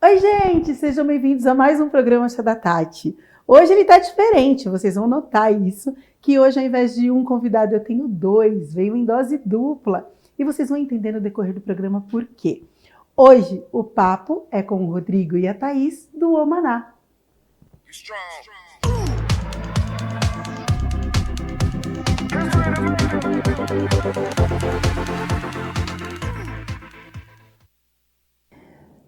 Oi, gente! Sejam bem-vindos a mais um programa Chá da Tati. Hoje ele tá diferente, vocês vão notar isso, que hoje ao invés de um convidado eu tenho dois, veio em dose dupla. E vocês vão entender no decorrer do programa por quê. Hoje o papo é com o Rodrigo e a Thaís do Omaná.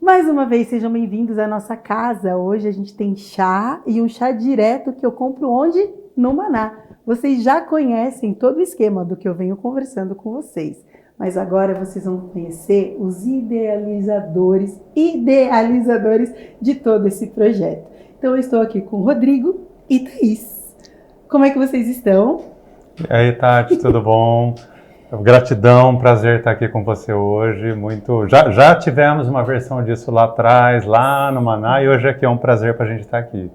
Mais uma vez, sejam bem-vindos à nossa casa. Hoje a gente tem chá e um chá direto que eu compro onde? No Omaná. Vocês já conhecem todo o esquema do que eu venho conversando com vocês. Mas agora vocês vão conhecer os idealizadores de todo esse projeto. Então eu estou aqui com o Rodrigo e Thaís. Como é que vocês estão? E aí, Tati, tudo bom? Gratidão, prazer estar aqui com você hoje. Já tivemos uma versão disso lá atrás, lá no Maná, e hoje aqui é um prazer para a gente estar aqui.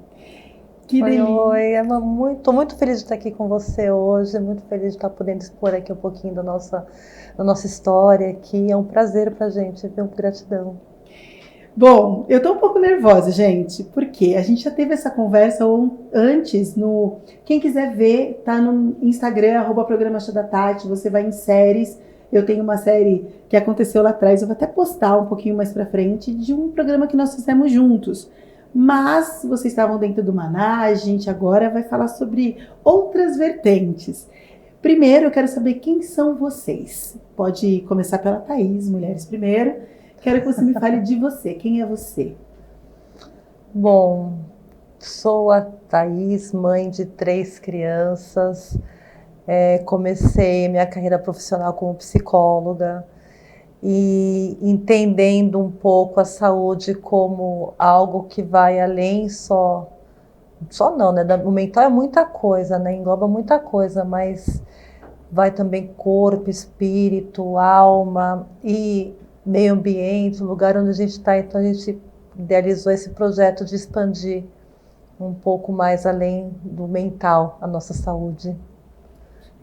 Que delícia! Oi, estou muito feliz de estar aqui com você hoje, muito feliz de estar podendo expor aqui um pouquinho da nossa história aqui. É um prazer para a gente, viu? Gratidão. Bom, eu tô um pouco nervosa, gente, porque a gente já teve essa conversa antes quem quiser ver, tá no Instagram, @programa Chá da Tati, você vai em séries. Eu tenho uma série que aconteceu lá atrás, eu vou até postar um pouquinho mais pra frente, de um programa que nós fizemos juntos. Mas vocês estavam dentro do Maná, a gente agora vai falar sobre outras vertentes. Primeiro, eu quero saber quem são vocês. Pode começar pela Thaís, mulheres primeiro. Quero que você me fale de você. Quem é você? Bom, sou a Thaís, mãe de 3 crianças. Comecei minha carreira profissional como psicóloga e entendendo um pouco a saúde como algo que vai além só não, né? O mental é muita coisa, né? Engloba muita coisa, mas vai também corpo, espírito, alma e meio ambiente, o lugar onde a gente está. Então a gente idealizou esse projeto de expandir um pouco mais além do mental a nossa saúde.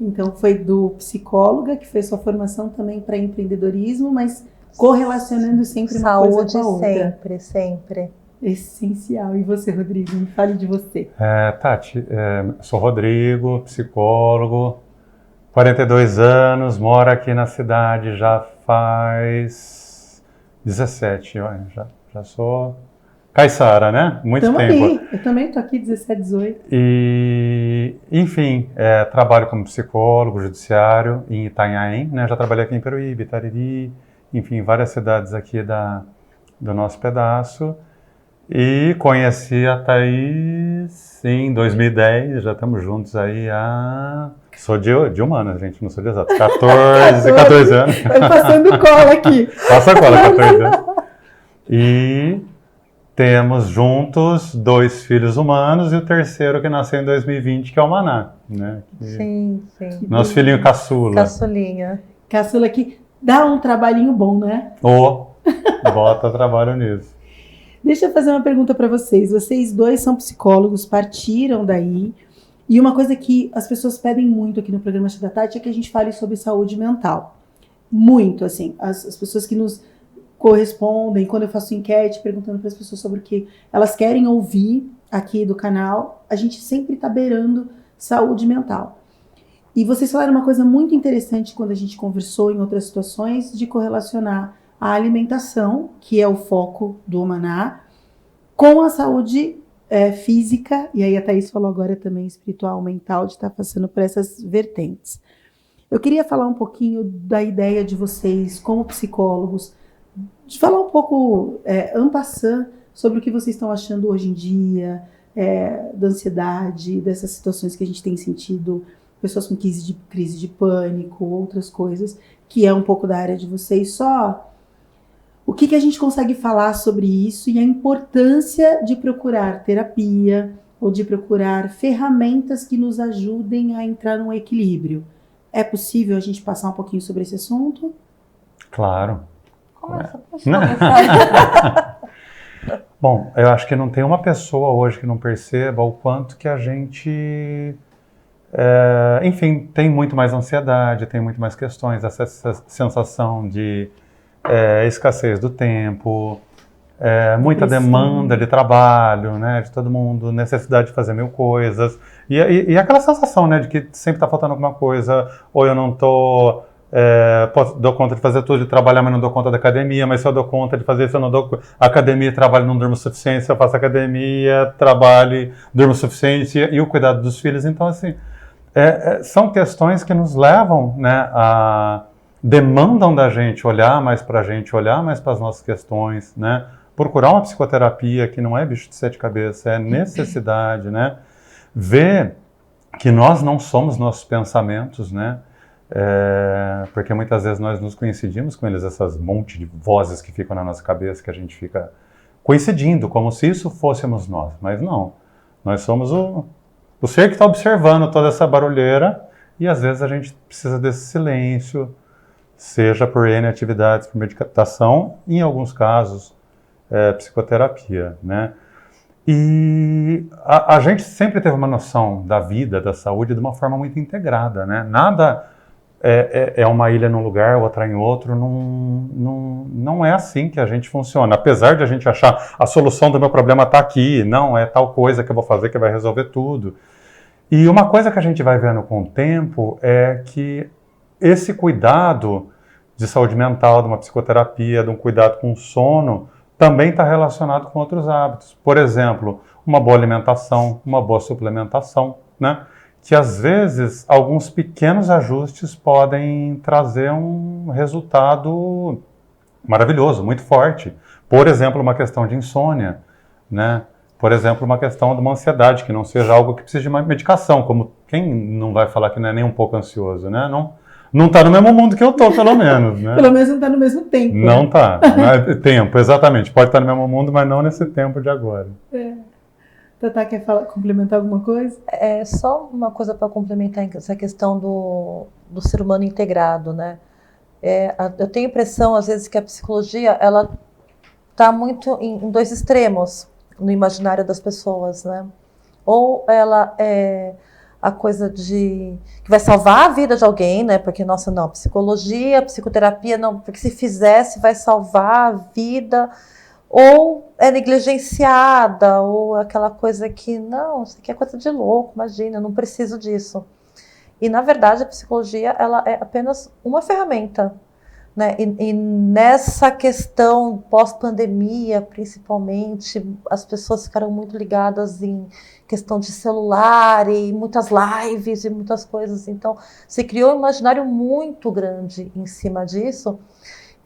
Então foi do psicóloga que fez sua formação também para empreendedorismo, mas correlacionando sempre uma coisa com a outra. Sempre. Essencial. E você, Rodrigo? Me fale de você. Tati, sou Rodrigo, psicólogo, 42 anos, moro aqui na cidade já faz 17, já sou caiçara, né? Muito tempo. Aí. Eu também estou aqui 17, 18. E, enfim, trabalho como psicólogo judiciário em Itanhaém, né? Já trabalhei aqui em Peruíbe, Itariri, enfim, várias cidades aqui do nosso pedaço. E conheci a Thaís em 2010, já estamos juntos aí Sou de humanas, gente, não sou de exato. 14 anos. Eu passando cola aqui. Passa cola, 14 anos. E temos juntos 2 filhos humanos e o terceiro que nasceu em 2020, que é o Maná, né? Sim. Nosso filhinho caçula. Caçulinha. Caçula que dá um trabalhinho bom, né? Bota trabalho nisso. Deixa eu fazer uma pergunta para vocês. Vocês dois são psicólogos, partiram daí. E uma coisa que as pessoas pedem muito aqui no programa Chá da Tati é que a gente fale sobre saúde mental. Muito, assim. As pessoas que nos correspondem, quando eu faço enquete perguntando para as pessoas sobre o que elas querem ouvir aqui do canal, a gente sempre está beirando saúde mental. E vocês falaram uma coisa muito interessante quando a gente conversou em outras situações, de correlacionar a alimentação, que é o foco do Omaná, com a saúde física, e aí a Thaís falou agora também espiritual, mental, de estar passando por essas vertentes. Eu queria falar um pouquinho da ideia de vocês como psicólogos, de falar um pouco en passant sobre o que vocês estão achando hoje em dia, da ansiedade, dessas situações que a gente tem sentido, pessoas com crise de pânico, outras coisas, que é um pouco da área de vocês. Só o que a gente consegue falar sobre isso e a importância de procurar terapia ou de procurar ferramentas que nos ajudem a entrar num equilíbrio. É possível a gente passar um pouquinho sobre esse assunto? Claro. Começa. Bom, eu acho que não tem uma pessoa hoje que não perceba o quanto que a gente, enfim, tem muito mais ansiedade, tem muito mais questões, essa sensação de escassez do tempo, muita demanda de trabalho, né, de todo mundo, necessidade de fazer mil coisas, e aquela sensação, né, de que sempre está faltando alguma coisa, ou eu não estou, dou conta de fazer tudo, de trabalhar, mas não dou conta da academia, mas se eu dou conta de fazer isso, eu não dou academia, trabalho, não durmo o suficiente, se eu faço academia, trabalho, durmo o suficiente, e o cuidado dos filhos, então assim, são questões que nos levam, né, demandam da gente olhar mais para a gente, olhar mais para as nossas questões, né, procurar uma psicoterapia que não é bicho de sete cabeças, é necessidade, né? Ver que nós não somos nossos pensamentos, né? Porque muitas vezes nós nos coincidimos com eles, essas monte de vozes que ficam na nossa cabeça, que a gente fica coincidindo, como se isso fôssemos nós. Mas não, nós somos o ser que está observando toda essa barulheira e às vezes a gente precisa desse silêncio, seja por N atividades, por meditação, e em alguns casos, psicoterapia, né? E a gente sempre teve uma noção da vida, da saúde, de uma forma muito integrada, né? Nada é uma ilha num lugar, outra em outro, não é assim que a gente funciona. Apesar de a gente achar a solução do meu problema está aqui, não, é tal coisa que eu vou fazer que vai resolver tudo. E uma coisa que a gente vai vendo com o tempo é que esse cuidado de saúde mental, de uma psicoterapia, de um cuidado com o sono, também está relacionado com outros hábitos. Por exemplo, uma boa alimentação, uma boa suplementação, né? Que às vezes alguns pequenos ajustes podem trazer um resultado maravilhoso, muito forte. Por exemplo, uma questão de insônia, né? Por exemplo, uma questão de uma ansiedade, que não seja algo que precise de uma medicação, como quem não vai falar que não é nem um pouco ansioso, né? Não está no mesmo mundo que eu estou, pelo menos, né? Pelo menos não está no mesmo tempo. Não está. Né? Tempo, exatamente. Pode estar no mesmo mundo, mas não nesse tempo de agora. Tatá, quer complementar alguma coisa? Só uma coisa para complementar essa questão do ser humano integrado, né? Eu tenho a impressão, às vezes, que a psicologia, ela está muito em dois extremos no imaginário das pessoas, né? Ou ela é a coisa que vai salvar a vida de alguém, né? Porque, nossa, não, psicologia, psicoterapia, não, porque se fizesse vai salvar a vida, ou é negligenciada, ou aquela coisa que, não, isso aqui é coisa de louco, imagina, eu não preciso disso. E, na verdade, a psicologia, ela é apenas uma ferramenta, né? E nessa questão pós-pandemia, principalmente, as pessoas ficaram muito ligadas em questão de celular e muitas lives e muitas coisas. Então, se criou um imaginário muito grande em cima disso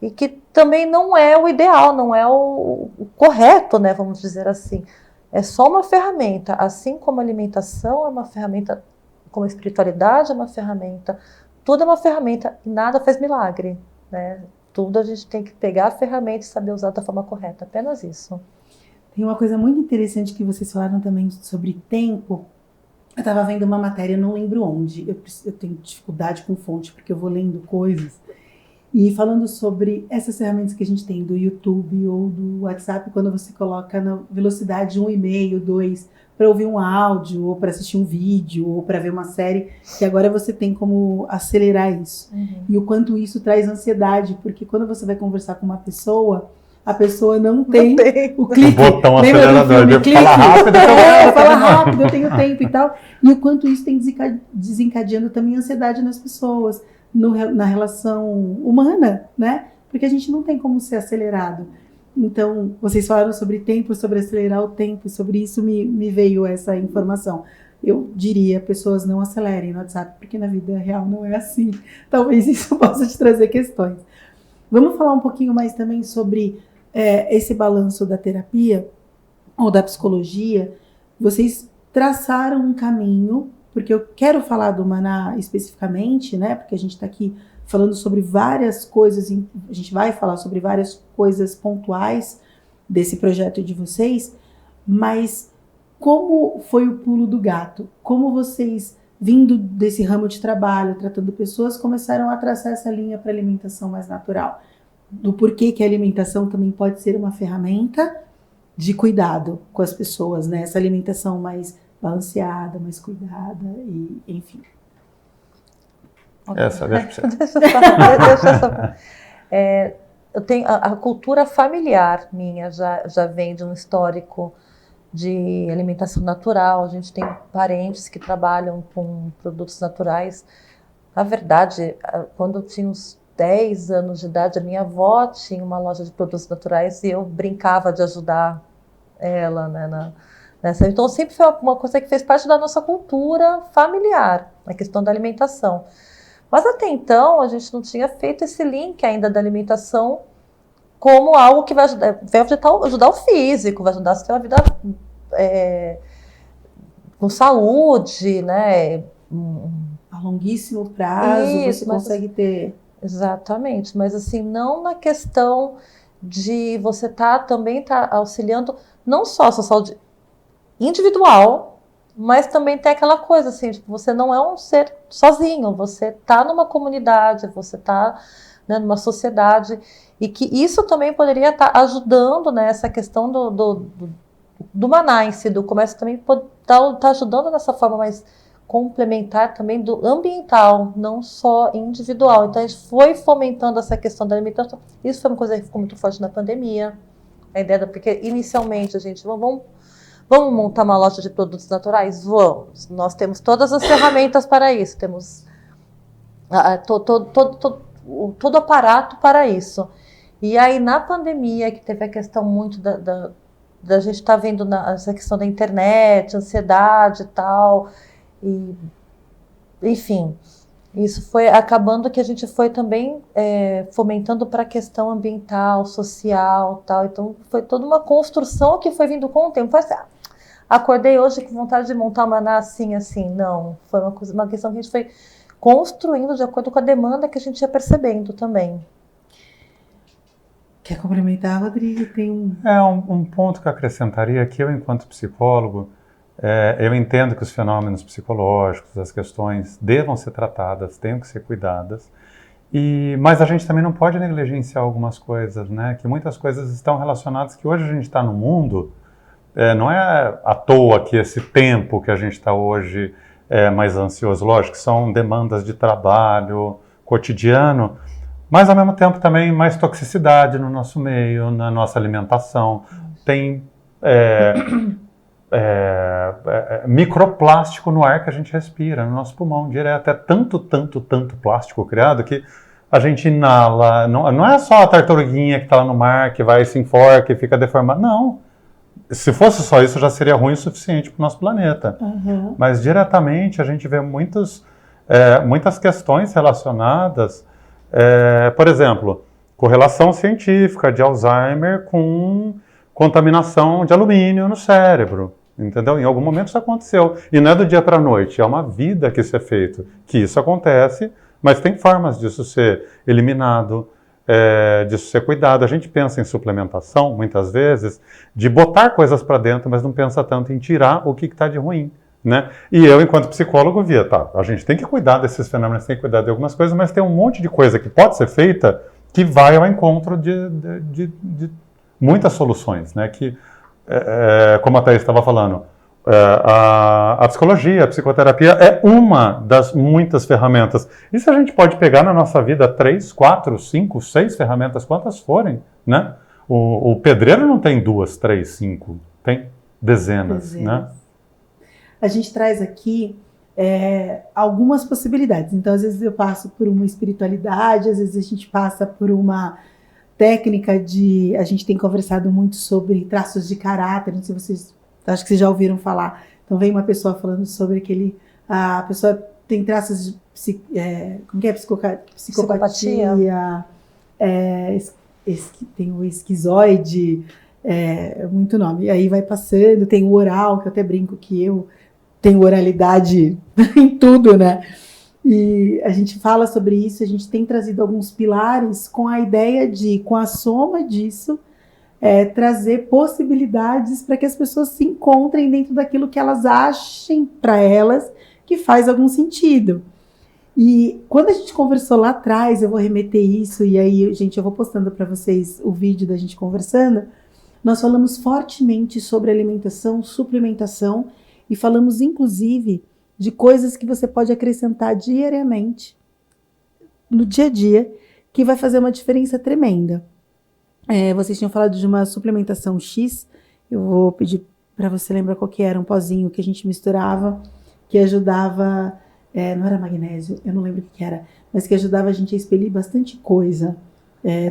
e que também não é o ideal, não é o correto, né? Vamos dizer assim. É só uma ferramenta, assim como a alimentação é uma ferramenta, como a espiritualidade é uma ferramenta, tudo é uma ferramenta e nada faz milagre, né? Tudo a gente tem que pegar a ferramenta e saber usar da forma correta, apenas isso. Tem uma coisa muito interessante que vocês falaram também sobre tempo. Eu estava vendo uma matéria, não lembro onde, eu tenho dificuldade com fonte porque eu vou lendo coisas, e falando sobre essas ferramentas que a gente tem do YouTube ou do WhatsApp, quando você coloca na velocidade 1,5, 2, para ouvir um áudio, ou para assistir um vídeo, ou para ver uma série, que agora você tem como acelerar isso. E o quanto isso traz ansiedade, porque quando você vai conversar com uma pessoa, a pessoa não tem o clique. O botão acelerador, fala rápido, fala rápido, eu tenho tempo e tal. E o quanto isso tem desencadeando também ansiedade nas pessoas, na relação humana, né? Porque a gente não tem como ser acelerado. Então, vocês falaram sobre tempo, sobre acelerar o tempo, sobre isso me veio essa informação. Eu diria, pessoas não acelerem no WhatsApp, porque na vida real não é assim. Talvez isso possa te trazer questões. Vamos falar um pouquinho mais também sobre esse balanço da terapia ou da psicologia. Vocês traçaram um caminho, porque eu quero falar do Maná especificamente, né? Porque a gente está aqui falando sobre várias coisas, a gente vai falar sobre várias coisas pontuais desse projeto de vocês, mas como foi o pulo do gato? Como vocês, vindo desse ramo de trabalho, tratando pessoas, começaram a traçar essa linha para alimentação mais natural? Do porquê que a alimentação também pode ser uma ferramenta de cuidado com as pessoas, né? Essa alimentação mais balanceada, mais cuidada, e enfim. Essa, deixa eu eu tenho a cultura familiar minha já vem de um histórico de alimentação natural. A gente tem parentes que trabalham com produtos naturais. Na verdade, quando eu tinha uns 10 anos de idade, a minha avó tinha uma loja de produtos naturais e eu brincava de ajudar ela, né, nessa. Então, sempre foi uma coisa que fez parte da nossa cultura familiar, a questão da alimentação. Mas até então, a gente não tinha feito esse link ainda da alimentação como algo que vai ajudar o físico, vai ajudar a ter uma vida com saúde, né? A longuíssimo prazo, Isso, você consegue ter... Exatamente, mas assim, não na questão de você também tá auxiliando não só a sua saúde individual, mas também tem aquela coisa assim, tipo, você não é um ser sozinho, você está numa comunidade, você está, né, numa sociedade, e que isso também poderia estar ajudando nessa questão do Maná em si, do comércio também tá ajudando dessa forma mais complementar também do ambiental, não só individual. Então a gente foi fomentando essa questão da alimentação. Isso foi uma coisa que ficou muito forte na pandemia. A ideia porque inicialmente a gente vamos montar uma loja de produtos naturais? Vamos. Nós temos todas as ferramentas para isso. Temos todo o aparato para isso. E aí, na pandemia, que teve a questão muito da gente estar vendo essa questão da internet, ansiedade e tal, e, enfim, isso foi acabando que a gente foi também fomentando para a questão ambiental, social, tal. Então, foi toda uma construção que foi vindo com o tempo. Foi assim, acordei hoje com vontade de montar uma Maná assim, assim. Não, foi uma questão que a gente foi construindo de acordo com a demanda que a gente ia percebendo também. Quer complementar, Rodrigo? Tem um ponto que eu acrescentaria que eu, enquanto psicólogo, eu entendo que os fenômenos psicológicos, as questões devam ser tratadas, tenham que ser cuidadas, mas a gente também não pode negligenciar algumas coisas, né? Que muitas coisas estão relacionadas, que hoje a gente está no mundo, não é à toa que esse tempo que a gente está hoje é mais ansioso. Lógico que são demandas de trabalho cotidiano, mas ao mesmo tempo também mais toxicidade no nosso meio, na nossa alimentação. Tem microplástico no ar que a gente respira, no nosso pulmão direto. É tanto plástico criado que a gente inala. Não é só a tartaruguinha que está lá no mar, que vai se enforca e fica deformada. Não. Se fosse só isso, já seria ruim o suficiente para o nosso planeta. Uhum. Mas diretamente a gente vê muitas questões relacionadas, por exemplo, correlação científica de Alzheimer com contaminação de alumínio no cérebro. Entendeu? Em algum momento isso aconteceu. E não é do dia para a noite, é uma vida que isso é feito. Que isso acontece, mas tem formas disso ser eliminado, disso ser cuidado. A gente pensa em suplementação, muitas vezes, de botar coisas para dentro, mas não pensa tanto em tirar o que está de ruim. Né? E eu, enquanto psicólogo, via, a gente tem que cuidar desses fenômenos, tem que cuidar de algumas coisas, mas tem um monte de coisa que pode ser feita que vai ao encontro de muitas soluções, né? Que, como a Thaís estava falando, a psicologia, a psicoterapia é uma das muitas ferramentas. E se a gente pode pegar na nossa vida 3, 4, 5, 6 ferramentas, quantas forem, né? O pedreiro não tem 2, 3, 5, tem dezenas. Né? A gente traz aqui algumas possibilidades. Então, às vezes eu passo por uma espiritualidade, às vezes a gente passa por uma técnica a gente tem conversado muito sobre traços de caráter, não sei se vocês, acho que vocês já ouviram falar. Então, vem uma pessoa falando sobre a pessoa tem traços de psicopatia, tem o esquizoide, muito nome. E aí vai passando, tem o oral, que eu até brinco que eu tenho oralidade em tudo, né? E a gente fala sobre isso, a gente tem trazido alguns pilares com a ideia de, com a soma disso, trazer possibilidades para que as pessoas se encontrem dentro daquilo que elas achem para elas que faz algum sentido. E quando a gente conversou lá atrás, eu vou remeter isso, e aí, gente, eu vou postando para vocês o vídeo da gente conversando, nós falamos fortemente sobre alimentação, suplementação, e falamos, inclusive, de coisas que você pode acrescentar diariamente, no dia a dia, que vai fazer uma diferença tremenda. Vocês tinham falado de uma suplementação X, eu vou pedir para você lembrar qual que era, um pozinho que a gente misturava, que ajudava, não era magnésio, eu não lembro o que era, mas que ajudava a gente a expelir bastante coisa,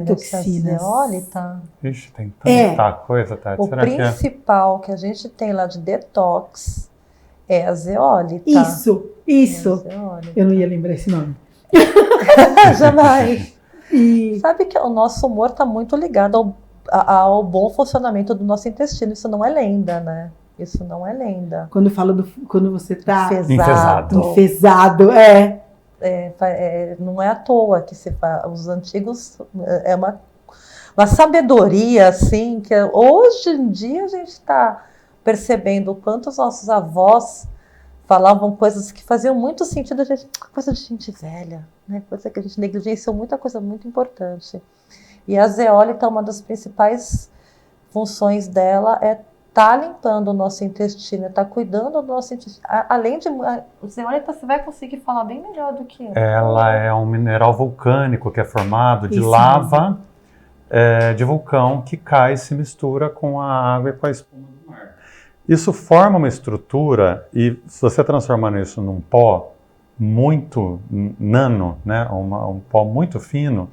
toxinas. Zeólita. Ixi, tem tanta coisa, Tati. O Será principal que a gente tem lá de detox é a zeólita. Isso. É a zeólita. Eu não ia lembrar esse nome. Jamais. Sabe que o nosso humor está muito ligado ao bom funcionamento do nosso intestino. Isso não é lenda, né? Isso não é lenda. Quando você está enfesado. Não é à toa que os antigos é uma sabedoria assim que hoje em dia a gente está percebendo o quanto os nossos avós falavam coisas que faziam muito sentido, coisa de gente velha, né? Coisa que a gente negligenciou, muita coisa muito importante. E a zeólita, uma das principais funções dela é estar limpando o nosso intestino, estar cuidando do nosso intestino. Além de zeólita, você vai conseguir falar bem melhor do que eu. Ela é um mineral vulcânico que é formado de lava de vulcão que cai e se mistura com a água e com a espuma do mar. Isso forma uma estrutura e se você transformando isso num pó muito nano, né, um pó muito fino,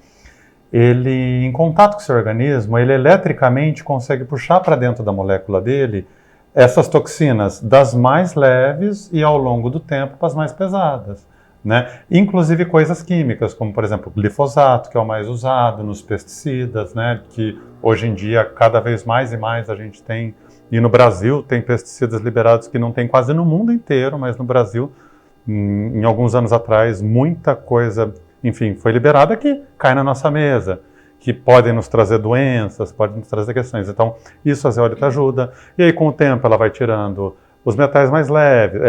ele, em contato com o seu organismo, ele eletricamente consegue puxar para dentro da molécula dele essas toxinas das mais leves e ao longo do tempo para as mais pesadas, né? Inclusive coisas químicas, como por exemplo o glifosato, que é o mais usado nos pesticidas, né? Que hoje em dia cada vez mais e mais a gente tem, e no Brasil tem pesticidas liberados que não tem quase no mundo inteiro, mas no Brasil, em alguns anos atrás, muita coisa, enfim, foi liberada que cai na nossa mesa, que podem nos trazer doenças, podem nos trazer questões. Então, isso a zeólita ajuda. E aí, com o tempo, ela vai tirando os metais mais leves,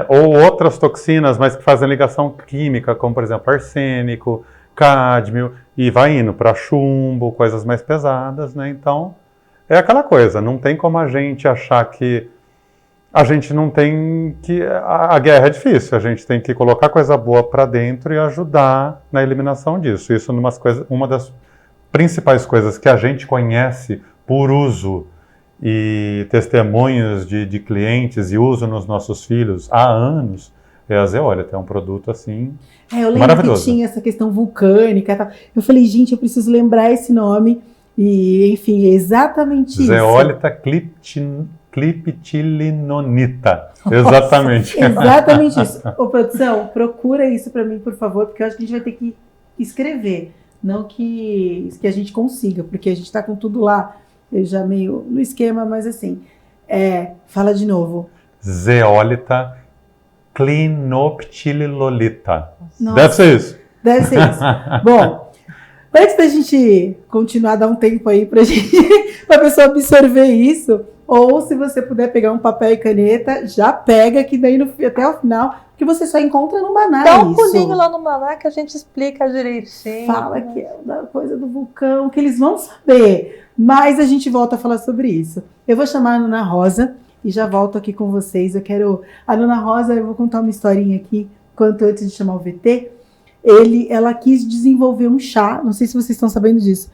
ou outras toxinas, mas que fazem ligação química, como, por exemplo, arsênico, cádmio, e vai indo para chumbo, coisas mais pesadas, né? Então, é aquela coisa, não tem como a gente achar que a gente não tem que... A guerra é difícil, a gente tem que colocar coisa boa para dentro e ajudar na eliminação disso. Isso é uma das principais coisas que a gente conhece por uso e testemunhos de clientes e uso nos nossos filhos há anos, é a zeólita. É um produto assim eu lembro maravilhoso. Que tinha essa questão vulcânica e tal. Eu falei, gente, eu preciso lembrar esse nome. E, enfim, é exatamente isso. Zeólita cliptilinonita. Exatamente. Exatamente isso. Ô, produção, procura isso para mim, por favor, porque eu acho que a gente vai ter que escrever. Não que a gente consiga, porque a gente está com tudo lá, eu já meio no esquema, mas assim, fala de novo. Zeólita clinoptililolita. Nossa, deve ser isso. Deve ser isso. Bom, antes da gente continuar, dar um tempo aí pra pessoa absorver isso, ou se você puder pegar um papel e caneta, já pega, que daí até o final, que você só encontra no Maná. Dá um pulinho lá no Maná que a gente explica direitinho. Fala que é da coisa do vulcão, que eles vão saber. Mas a gente volta a falar sobre isso. Eu vou chamar a Nona Rosa e já volto aqui com vocês. A Nona Rosa, eu vou contar uma historinha aqui, quanto antes de chamar o VT. Ela quis desenvolver um chá, não sei se vocês estão sabendo disso,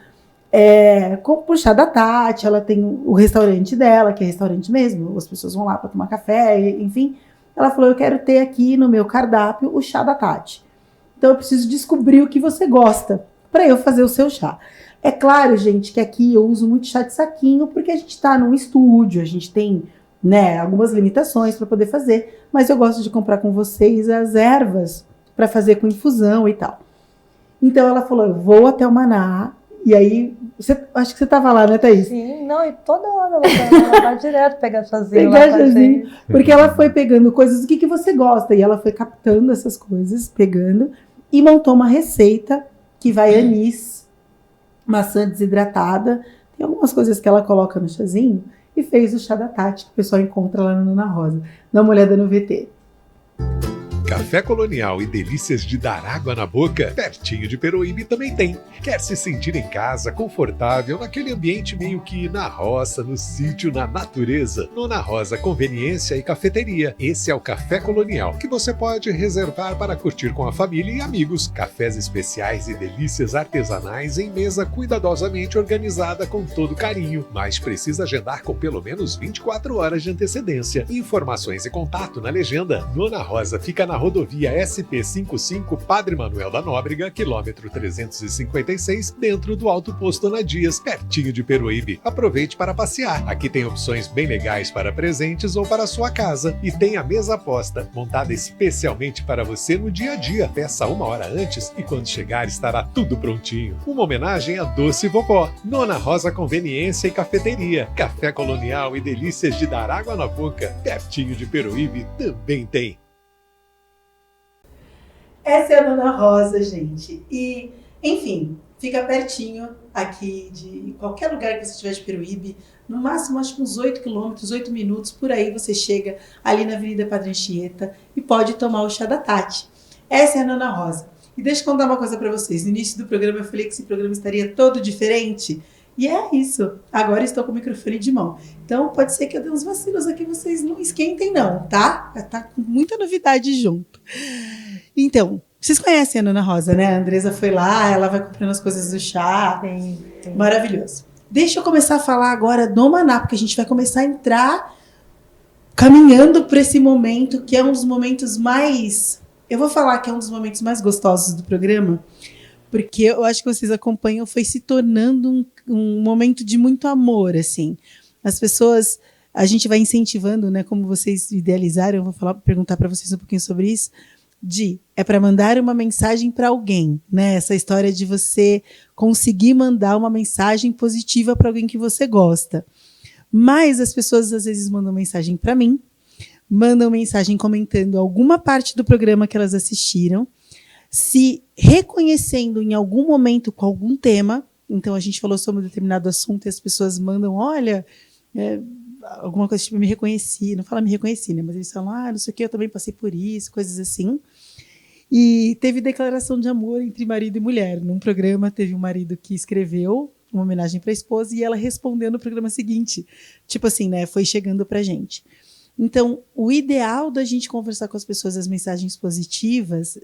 com o chá da Tati. Ela tem o restaurante dela, que é restaurante mesmo, as pessoas vão lá para tomar café, enfim. Ela falou, eu quero ter aqui no meu cardápio o chá da Tati. Então eu preciso descobrir o que você gosta, para eu fazer o seu chá. É claro, gente, que aqui eu uso muito chá de saquinho, porque a gente está num estúdio, a gente tem, né, algumas limitações para poder fazer, mas eu gosto de comprar com vocês as ervas para fazer com infusão e tal. Então ela falou, eu vou até o Maná, e aí, acho que você estava lá, né, Thaís? Sim, não, e toda hora ela vai direto pegar chazinho. Pegar chazinho, porque ela foi pegando coisas, o que você gosta? E ela foi captando essas coisas, pegando, e montou uma receita que vai anis, maçã desidratada, tem algumas coisas que ela coloca no chazinho, e fez o chá da Tati, que o pessoal encontra lá no Nona Rosa. Dá uma olhada no VT. Café Colonial e delícias de dar água na boca, pertinho de Peruíbe também tem. Quer se sentir em casa, confortável, naquele ambiente meio que na roça, no sítio, na natureza? Nona Rosa Conveniência e Cafeteria. Esse é o Café Colonial, que você pode reservar para curtir com a família e amigos. Cafés especiais e delícias artesanais em mesa cuidadosamente organizada com todo carinho. Mas precisa agendar com pelo menos 24 horas de antecedência. Informações e contato na legenda. Nona Rosa fica na rodovia SP55 Padre Manuel da Nóbrega, quilômetro 356, dentro do Alto Posto Ana Dias, pertinho de Peruíbe. Aproveite para passear. Aqui tem opções bem legais para presentes ou para sua casa. E tem a mesa posta, montada especialmente para você no dia a dia. Peça 1 hora antes e quando chegar estará tudo prontinho. Uma homenagem a Doce Vovó. Nona Rosa Conveniência e Cafeteria. Café Colonial e delícias de dar água na boca, pertinho de Peruíbe também tem. Essa é a Nona Rosa, gente. E, enfim, fica pertinho aqui de qualquer lugar que você estiver de Peruíbe. No máximo, acho que uns 8 quilômetros, 8 minutos, por aí você chega ali na Avenida Padre Anchieta e pode tomar o chá da Tati. Essa é a Nona Rosa. E deixa eu contar uma coisa para vocês. No início do programa eu falei que esse programa estaria todo diferente. E é isso. Agora estou com o microfone de mão. Então pode ser que eu dê uns vacilos aqui, vocês não esquentem não, tá? Tá com muita novidade junto. Então, vocês conhecem a Nona Rosa, né? A Andresa foi lá, ela vai comprando as coisas do chá. Sim. Maravilhoso. Deixa eu começar a falar agora do Maná, porque a gente vai começar a entrar caminhando para esse momento, que é um dos momentos mais... Eu vou falar que é um dos momentos mais gostosos do programa, porque eu acho que vocês acompanham, foi se tornando um momento de muito amor, assim. As pessoas, a gente vai incentivando, né, como vocês idealizaram, eu vou perguntar para vocês um pouquinho sobre isso, é para mandar uma mensagem para alguém, né? Essa história de você conseguir mandar uma mensagem positiva para alguém que você gosta. Mas as pessoas às vezes mandam mensagem para mim, mandam mensagem comentando alguma parte do programa que elas assistiram, se reconhecendo em algum momento com algum tema. Então a gente falou sobre um determinado assunto e as pessoas mandam, olha, alguma coisa tipo, me reconheci, não fala me reconheci, né? Mas eles falam, não sei o que, eu também passei por isso, coisas assim. E teve declaração de amor entre marido e mulher. Num programa teve um marido que escreveu uma homenagem para a esposa e ela respondeu no programa seguinte. Tipo assim, né? Foi chegando pra gente. Então, o ideal da gente conversar com as pessoas as mensagens positivas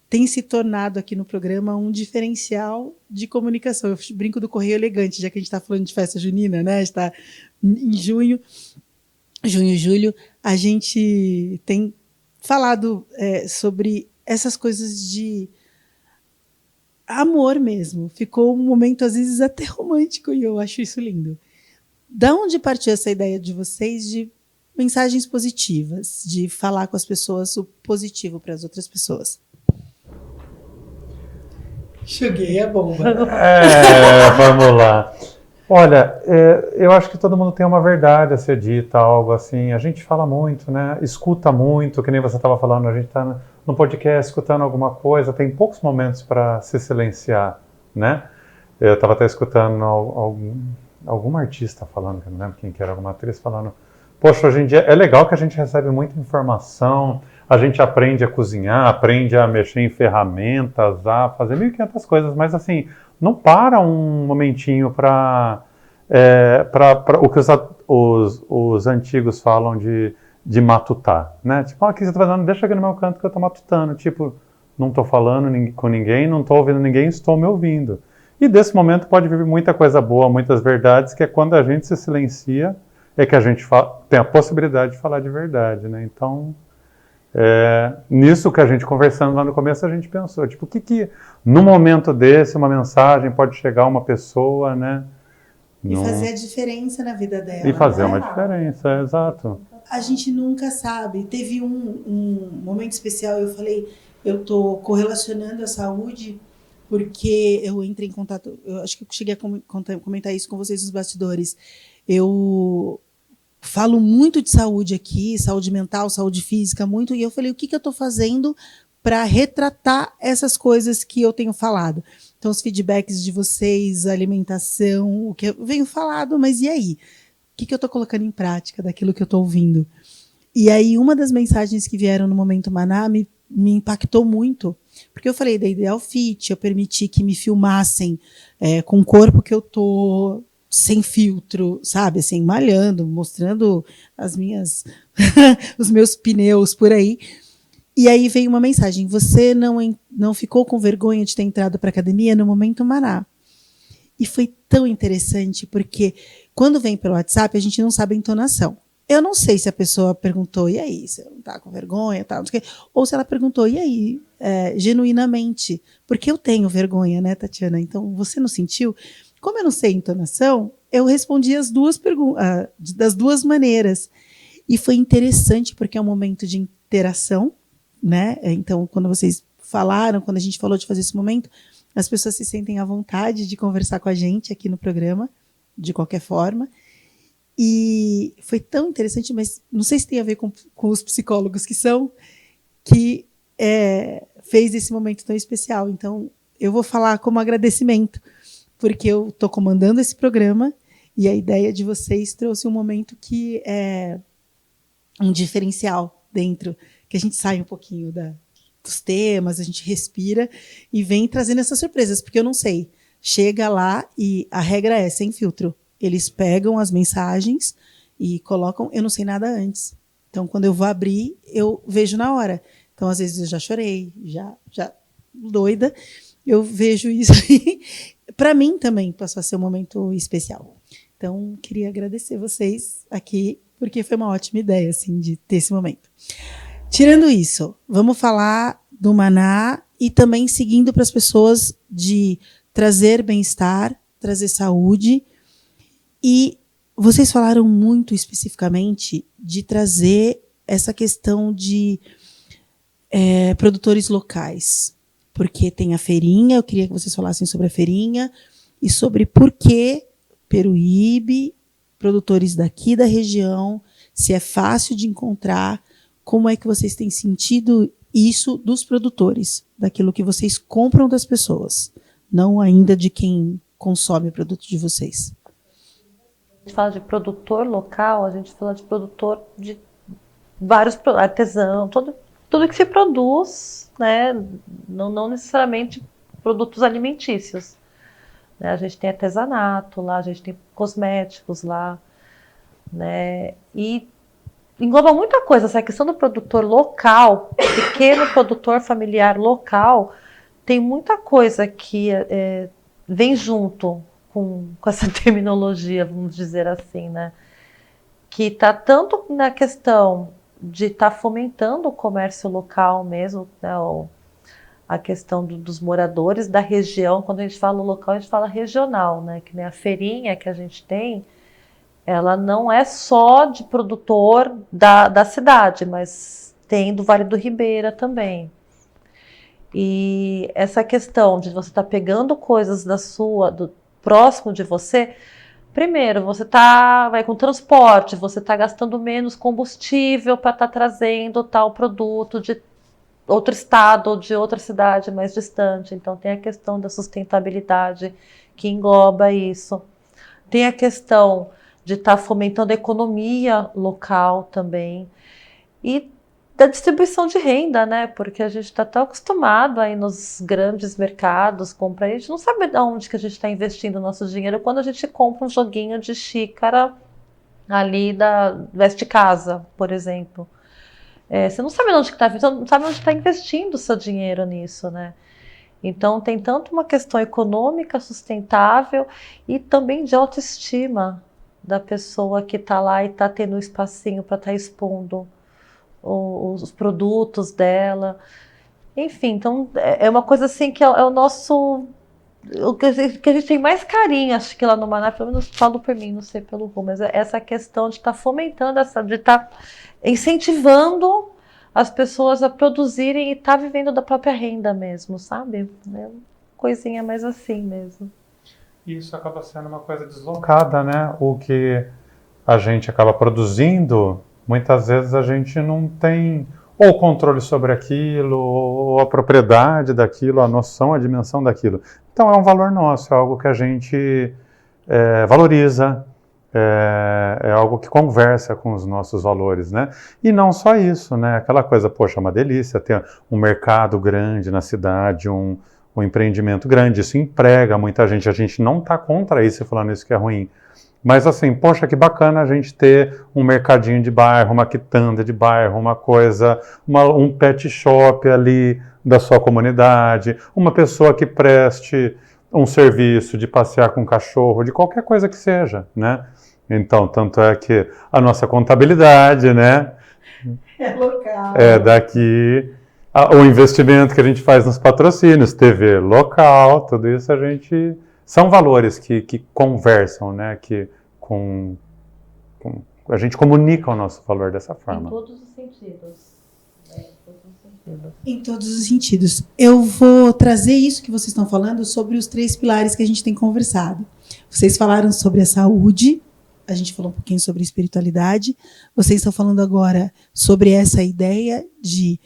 tem se tornado aqui no programa um diferencial de comunicação. Eu brinco do correio elegante, já que a gente está falando de festa junina, né? Está em junho, julho, a gente tem falado sobre essas coisas de amor mesmo. Ficou um momento, às vezes, até romântico, e eu acho isso lindo. Da onde partiu essa ideia de vocês de mensagens positivas, de falar com as pessoas o positivo para as outras pessoas? Joguei a bomba. Vamos lá. Olha, eu acho que todo mundo tem uma verdade a ser dita, algo assim. A gente fala muito, né? Escuta muito, que nem você estava falando, a gente está no podcast escutando alguma coisa, tem poucos momentos para se silenciar, né? Eu estava até escutando algum artista falando, que eu não lembro quem que era, alguma atriz falando, poxa, hoje em dia é legal que a gente recebe muita informação, a gente aprende a cozinhar, aprende a mexer em ferramentas, a fazer 1.500 coisas, mas assim, não para um momentinho para o que os antigos falam de matutar, né? Tipo, o que você está fazendo? Deixa aqui no meu canto que eu estou matutando. Tipo, não estou falando com ninguém, não estou ouvindo ninguém, estou me ouvindo. E desse momento pode vir muita coisa boa, muitas verdades, que é quando a gente se silencia, é que a gente tem a possibilidade de falar de verdade, né? Então, nisso que a gente conversando lá no começo, a gente pensou, tipo, o que no momento desse, uma mensagem pode chegar a uma pessoa, né? E fazer a diferença na vida dela. E fazer uma diferença, exato. A gente nunca sabe. Teve um momento especial, eu falei, eu estou correlacionando a saúde, porque eu entrei em contato, eu acho que eu cheguei a comentar isso com vocês nos bastidores. Eu falo muito de saúde aqui, saúde mental, saúde física, muito, e eu falei, o que eu estou fazendo para retratar essas coisas que eu tenho falado? Então, os feedbacks de vocês, a alimentação, o que eu venho falado, mas e aí? O que eu estou colocando em prática daquilo que eu estou ouvindo? E aí uma das mensagens que vieram no Momento Maná me impactou muito, porque eu falei da Ideal Fit, eu permiti que me filmassem com o corpo que eu tô sem filtro, sabe, assim, malhando, mostrando as minhas os meus pneus por aí. E aí veio uma mensagem: você não ficou com vergonha de ter entrado para a academia no Momento Maná? E foi tão interessante, porque quando vem pelo WhatsApp, a gente não sabe a entonação. Eu não sei se a pessoa perguntou, e aí, você não está com vergonha, tal, não sei o quê, ou se ela perguntou, e aí, genuinamente, porque eu tenho vergonha, né, Tatiana? Então, você não sentiu? Como eu não sei a entonação, eu respondi das duas maneiras. E foi interessante, porque é um momento de interação, né? Então, quando vocês falaram, quando a gente falou de fazer esse momento, as pessoas se sentem à vontade de conversar com a gente aqui no programa, de qualquer forma. E foi tão interessante, mas não sei se tem a ver com os psicólogos que fez esse momento tão especial. Então, eu vou falar como agradecimento, porque eu estou comandando esse programa e a ideia de vocês trouxe um momento que é um diferencial dentro, que a gente sai um pouquinho dos temas, a gente respira e vem trazendo essas surpresas, porque eu não sei. Chega lá e a regra é sem filtro. Eles pegam as mensagens e colocam, eu não sei nada antes. Então, quando eu vou abrir, eu vejo na hora. Então, às vezes eu já chorei, já doida, eu vejo isso aí. Para mim também passou a ser um momento especial. Então, queria agradecer vocês aqui, porque foi uma ótima ideia, assim, de ter esse momento. Tirando isso, vamos falar do Maná e também seguindo para as pessoas de trazer bem-estar, trazer saúde. E vocês falaram muito especificamente de trazer essa questão de produtores locais, porque tem a feirinha, eu queria que vocês falassem sobre a feirinha e sobre por que Peruíbe, produtores daqui da região, se é fácil de encontrar, como é que vocês têm sentido isso dos produtores, daquilo que vocês compram das pessoas, não ainda de quem consome o produto de vocês. A gente fala de produtor local, a gente fala de produtor de vários artesãos, tudo que se produz, né? Não necessariamente produtos alimentícios. Né? A gente tem artesanato lá, a gente tem cosméticos lá, né? E engloba muita coisa. Essa questão do produtor local, pequeno produtor familiar local, tem muita coisa que vem junto com essa terminologia, vamos dizer assim, né? Que está tanto na questão de estar fomentando o comércio local mesmo, né? A questão dos moradores da região. Quando a gente fala local, a gente fala regional, né? Que nem a feirinha que a gente tem, ela não é só de produtor da cidade, mas tem do Vale do Ribeira também. E essa questão de você estar pegando coisas do próximo de você, primeiro, você vai com transporte, você está gastando menos combustível para estar trazendo tal produto de outro estado ou de outra cidade mais distante. Então tem a questão da sustentabilidade que engloba isso. Tem a questão de estar fomentando a economia local também. E da distribuição de renda, né? Porque a gente está tão acostumado aí nos grandes mercados comprar, a gente não sabe de onde que a gente está investindo o nosso dinheiro quando a gente compra um joguinho de xícara ali da Veste Casa, por exemplo. Você não sabe onde que está, você não sabe onde está investindo o seu dinheiro nisso, né? Então tem tanto uma questão econômica sustentável e também de autoestima da pessoa que está lá e está tendo um espacinho para estar expondo os produtos dela. Enfim, então é uma coisa assim que é o nosso... O que a gente tem mais carinho, acho que lá no Maná, pelo menos falo por mim, não sei pelo Rô, mas essa questão de estar fomentando, de estar incentivando as pessoas a produzirem e estar vivendo da própria renda mesmo, sabe? É uma coisinha mais assim mesmo. Isso acaba sendo uma coisa deslocada, né? O que a gente acaba produzindo, muitas vezes a gente não tem ou controle sobre aquilo, ou a propriedade daquilo, a noção, a dimensão daquilo. Então é um valor nosso, é algo que a gente valoriza, é algo que conversa com os nossos valores, né? E não só isso, né? Aquela coisa, poxa, é uma delícia ter um mercado grande na cidade, um empreendimento grande, isso emprega muita gente. A gente não está contra isso, falando isso que é ruim. Mas assim, poxa, que bacana a gente ter um mercadinho de bairro, uma quitanda de bairro, uma coisa, um pet shop ali da sua comunidade, uma pessoa que preste um serviço de passear com cachorro, de qualquer coisa que seja, né? Então, tanto é que a nossa contabilidade, né? É local. É daqui, o investimento que a gente faz nos patrocínios, TV local, tudo isso são valores que conversam, né? A gente comunica o nosso valor dessa forma. Em todos os sentidos. Em todos os sentidos. Eu vou trazer isso que vocês estão falando sobre os 3 pilares que a gente tem conversado. Vocês falaram sobre a saúde, a gente falou um pouquinho sobre a espiritualidade, vocês estão falando agora sobre essa ideia de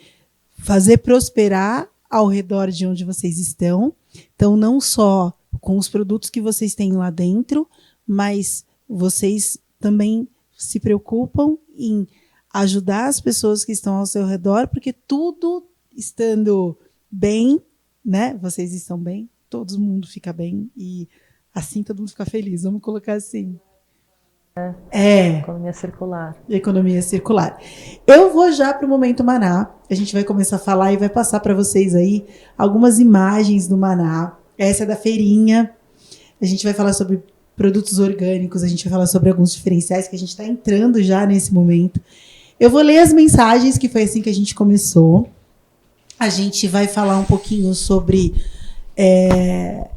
fazer prosperar ao redor de onde vocês estão. Então, não só com os produtos que vocês têm lá dentro, mas vocês também se preocupam em ajudar as pessoas que estão ao seu redor, porque tudo estando bem, né? Vocês estão bem, todo mundo fica bem e assim todo mundo fica feliz. Vamos colocar assim. Economia circular. Economia circular. Eu vou já para o Momento Maná. A gente vai começar a falar e vai passar para vocês aí algumas imagens do Maná. Essa é da feirinha. A gente vai falar sobre produtos orgânicos, a gente vai falar sobre alguns diferenciais que a gente está entrando já nesse momento. Eu vou ler as mensagens, que foi assim que a gente começou. A gente vai falar um pouquinho sobre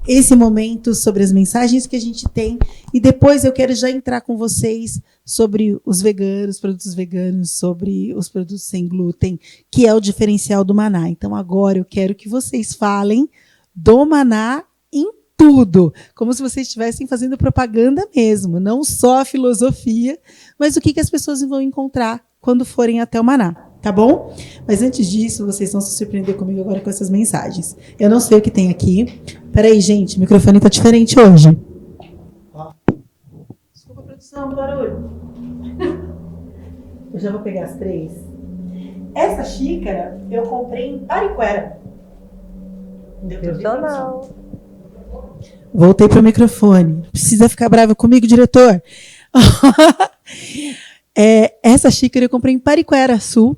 esse momento, sobre as mensagens que a gente tem. E depois eu quero já entrar com vocês sobre os veganos, produtos veganos, sobre os produtos sem glúten, que é o diferencial do Maná. Então agora eu quero que vocês falem do Maná em tudo, como se vocês estivessem fazendo propaganda mesmo, não só a filosofia, mas o que as pessoas vão encontrar quando forem até o Maná, tá bom? Mas antes disso, vocês vão se surpreender comigo agora com essas mensagens. Eu não sei o que tem aqui. Peraí, gente, o microfone tá diferente hoje. Desculpa, produção, do barulho. Eu já vou pegar as 3. Essa xícara eu comprei em Pariquera. Regional. Voltei pro microfone. Precisa ficar brava comigo, diretor? Essa xícara eu comprei em Pariquera Sul.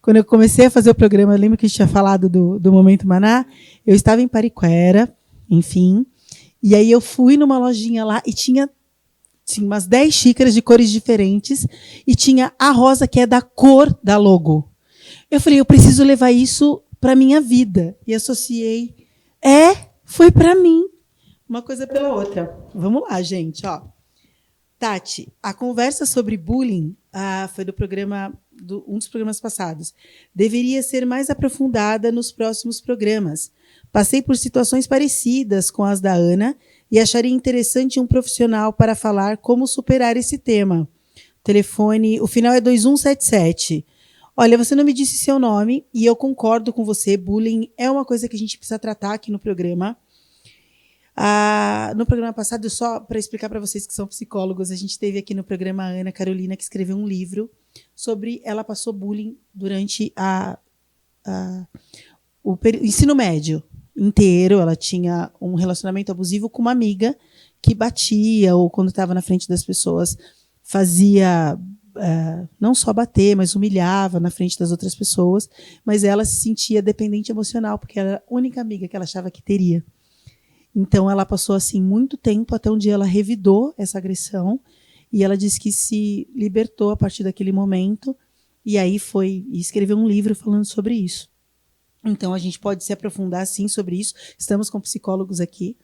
Quando eu comecei a fazer o programa, eu lembro que a gente tinha falado do Momento Maná. Eu estava em Pariquera, enfim. E aí eu fui numa lojinha lá e tinha umas 10 xícaras de cores diferentes. E tinha a rosa, que é da cor da logo. Eu falei, eu preciso levar isso para minha vida. E associei. Foi para mim. Uma coisa pela outra. Vamos lá, gente. Ó. Tati, a conversa sobre bullying foi do programa, um dos programas passados. Deveria ser mais aprofundada nos próximos programas. Passei por situações parecidas com as da Ana e acharia interessante um profissional para falar como superar esse tema. Telefone, o final é 2177. Olha, você não me disse seu nome e eu concordo com você. Bullying é uma coisa que a gente precisa tratar aqui no programa. No programa passado, só para explicar para vocês que são psicólogos, a gente teve aqui no programa a Ana Carolina, que escreveu um livro sobre ela passou bullying durante o ensino médio inteiro. Ela tinha um relacionamento abusivo com uma amiga que batia, ou quando estava na frente das pessoas, fazia não só bater, mas humilhava na frente das outras pessoas. Mas ela se sentia dependente emocional, porque era a única amiga que ela achava que teria. Então, ela passou assim muito tempo, até um dia ela revidou essa agressão, e ela disse que se libertou a partir daquele momento, e aí foi e escreveu um livro falando sobre isso. Então, a gente pode se aprofundar, sim, sobre isso. Estamos com psicólogos aqui,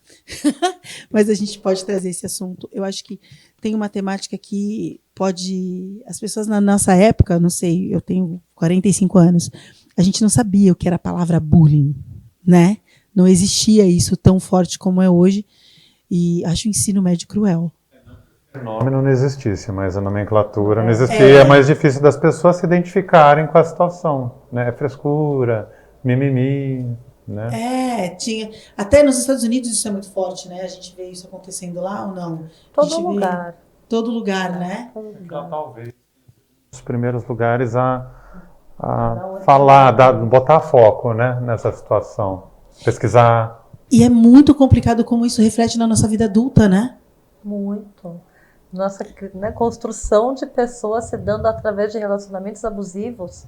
mas a gente pode trazer esse assunto. Eu acho que tem uma temática que pode... As pessoas na nossa época, não sei, eu tenho 45 anos, a gente não sabia o que era a palavra bullying, né? Não existia isso tão forte como é hoje, e acho o ensino médio cruel. O nome não existisse, mas a nomenclatura não existia. É mais difícil das pessoas se identificarem com a situação, né? Frescura, mimimi, né? Tinha. Até nos Estados Unidos isso é muito forte, né? A gente vê isso acontecendo lá ou não? Todo lugar. todo lugar, né? Então, talvez os primeiros lugares a falar, botar foco, né, nessa situação, pesquisar. E é muito complicado como isso reflete na nossa vida adulta, né? Muito. Nossa, né, construção de pessoas se dando através de relacionamentos abusivos.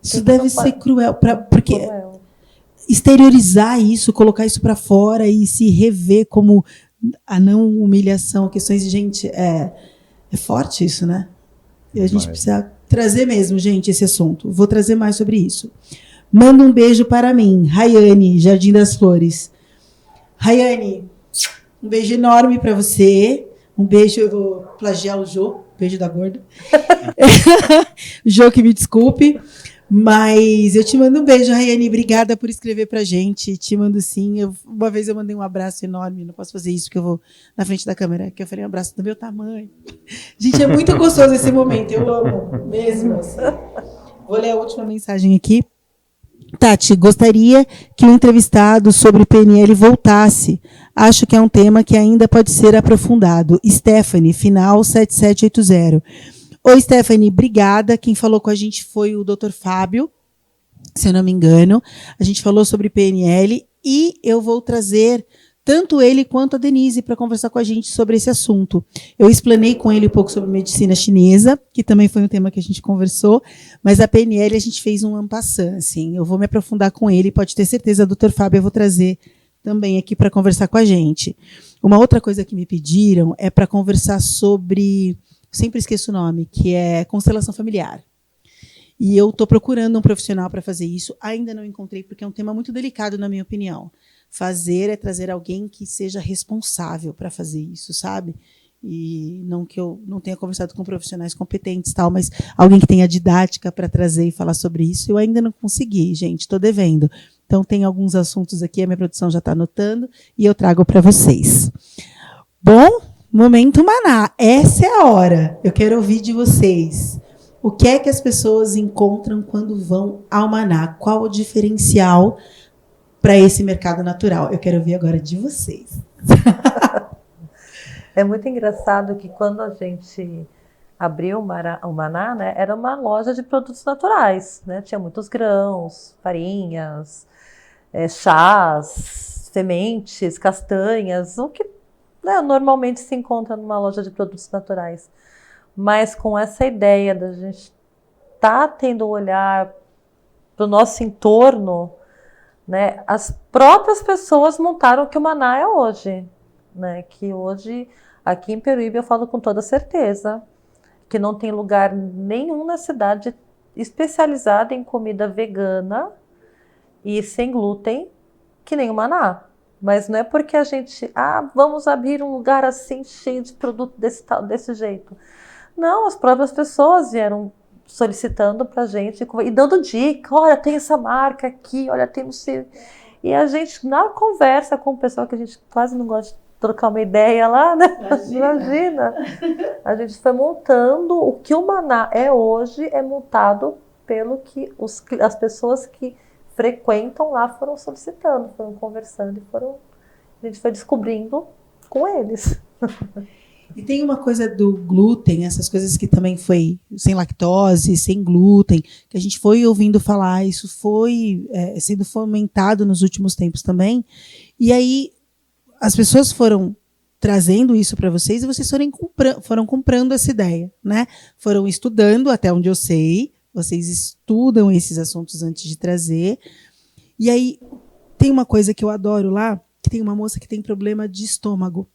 Isso deve ser cruel, porque exteriorizar isso, colocar isso para fora e se rever como a não humilhação, questões de gente, é forte isso, né? E a gente precisa trazer mesmo, gente, esse assunto. Vou trazer mais sobre isso. Manda um beijo para mim, Rayane, Jardim das Flores. Rayane, um beijo enorme para você. Um beijo, eu vou plagiar o Jô, beijo da gorda. Jô, que me desculpe. Mas eu te mando um beijo, Rayane. Obrigada por escrever pra gente. Te mando sim. Uma vez eu mandei um abraço enorme. Não posso fazer isso porque eu vou na frente da câmera. Que eu falei um abraço do meu tamanho. Gente, é muito gostoso esse momento. Eu amo mesmo. Assim. Vou ler a última mensagem aqui. Tati, gostaria que o entrevistado sobre PNL voltasse. Acho que é um tema que ainda pode ser aprofundado. Stephanie, final 7780. Oi, Stephanie, obrigada. Quem falou com a gente foi o Dr. Fábio, se eu não me engano. A gente falou sobre PNL e eu vou trazer tanto ele quanto a Denise para conversar com a gente sobre esse assunto. Eu explanei com ele um pouco sobre medicina chinesa, que também foi um tema que a gente conversou, mas a PNL a gente fez um en passant, assim. Eu vou me aprofundar com ele, pode ter certeza, Dr. Fábio, eu vou trazer também aqui para conversar com a gente. Uma outra coisa que me pediram é para conversar sobre... Sempre esqueço o nome, que é constelação familiar. E eu estou procurando um profissional para fazer isso. Ainda não encontrei, porque é um tema muito delicado, na minha opinião. Fazer é trazer alguém que seja responsável para fazer isso, sabe? E não que eu não tenha conversado com profissionais competentes, tal, mas alguém que tenha didática para trazer e falar sobre isso. Eu ainda não consegui, gente, estou devendo. Então, tem alguns assuntos aqui, a minha produção já está anotando, e eu trago para vocês. Bom... Momento Maná, essa é a hora. Eu quero ouvir de vocês. O que é que as pessoas encontram quando vão ao Maná? Qual o diferencial para esse mercado natural? Eu quero ouvir agora de vocês. É muito engraçado que quando a gente abriu o Maná, né, era uma loja de produtos naturais, né? Tinha muitos grãos, farinhas, chás, sementes, castanhas, o que normalmente se encontra numa loja de produtos naturais. Mas com essa ideia da gente estar tendo um olhar para o nosso entorno, né, as próprias pessoas montaram o que o Maná é hoje. Né, que hoje, aqui em Peruíbe, eu falo com toda certeza, que não tem lugar nenhum na cidade especializado em comida vegana e sem glúten, que nem o Maná. Mas não é porque a gente, vamos abrir um lugar assim, cheio de produto desse jeito. Não, as próprias pessoas vieram solicitando pra gente e dando dica, olha, tem essa marca aqui, olha, tem não sei. E a gente, na conversa com o pessoal que a gente quase não gosta de trocar uma ideia lá, né? Imagina. A gente foi montando, o que o Maná é hoje é montado pelo que as pessoas que frequentam lá foram solicitando, foram conversando e a gente foi descobrindo com eles. E tem uma coisa do glúten, essas coisas que também foi sem lactose, sem glúten, que a gente foi ouvindo falar, isso foi sendo fomentado nos últimos tempos também. E aí as pessoas foram trazendo isso para vocês e vocês foram comprando essa ideia, né? Foram estudando, até onde eu sei. Vocês estudam esses assuntos antes de trazer. E aí, tem uma coisa que eu adoro lá, que tem uma moça que tem problema de estômago.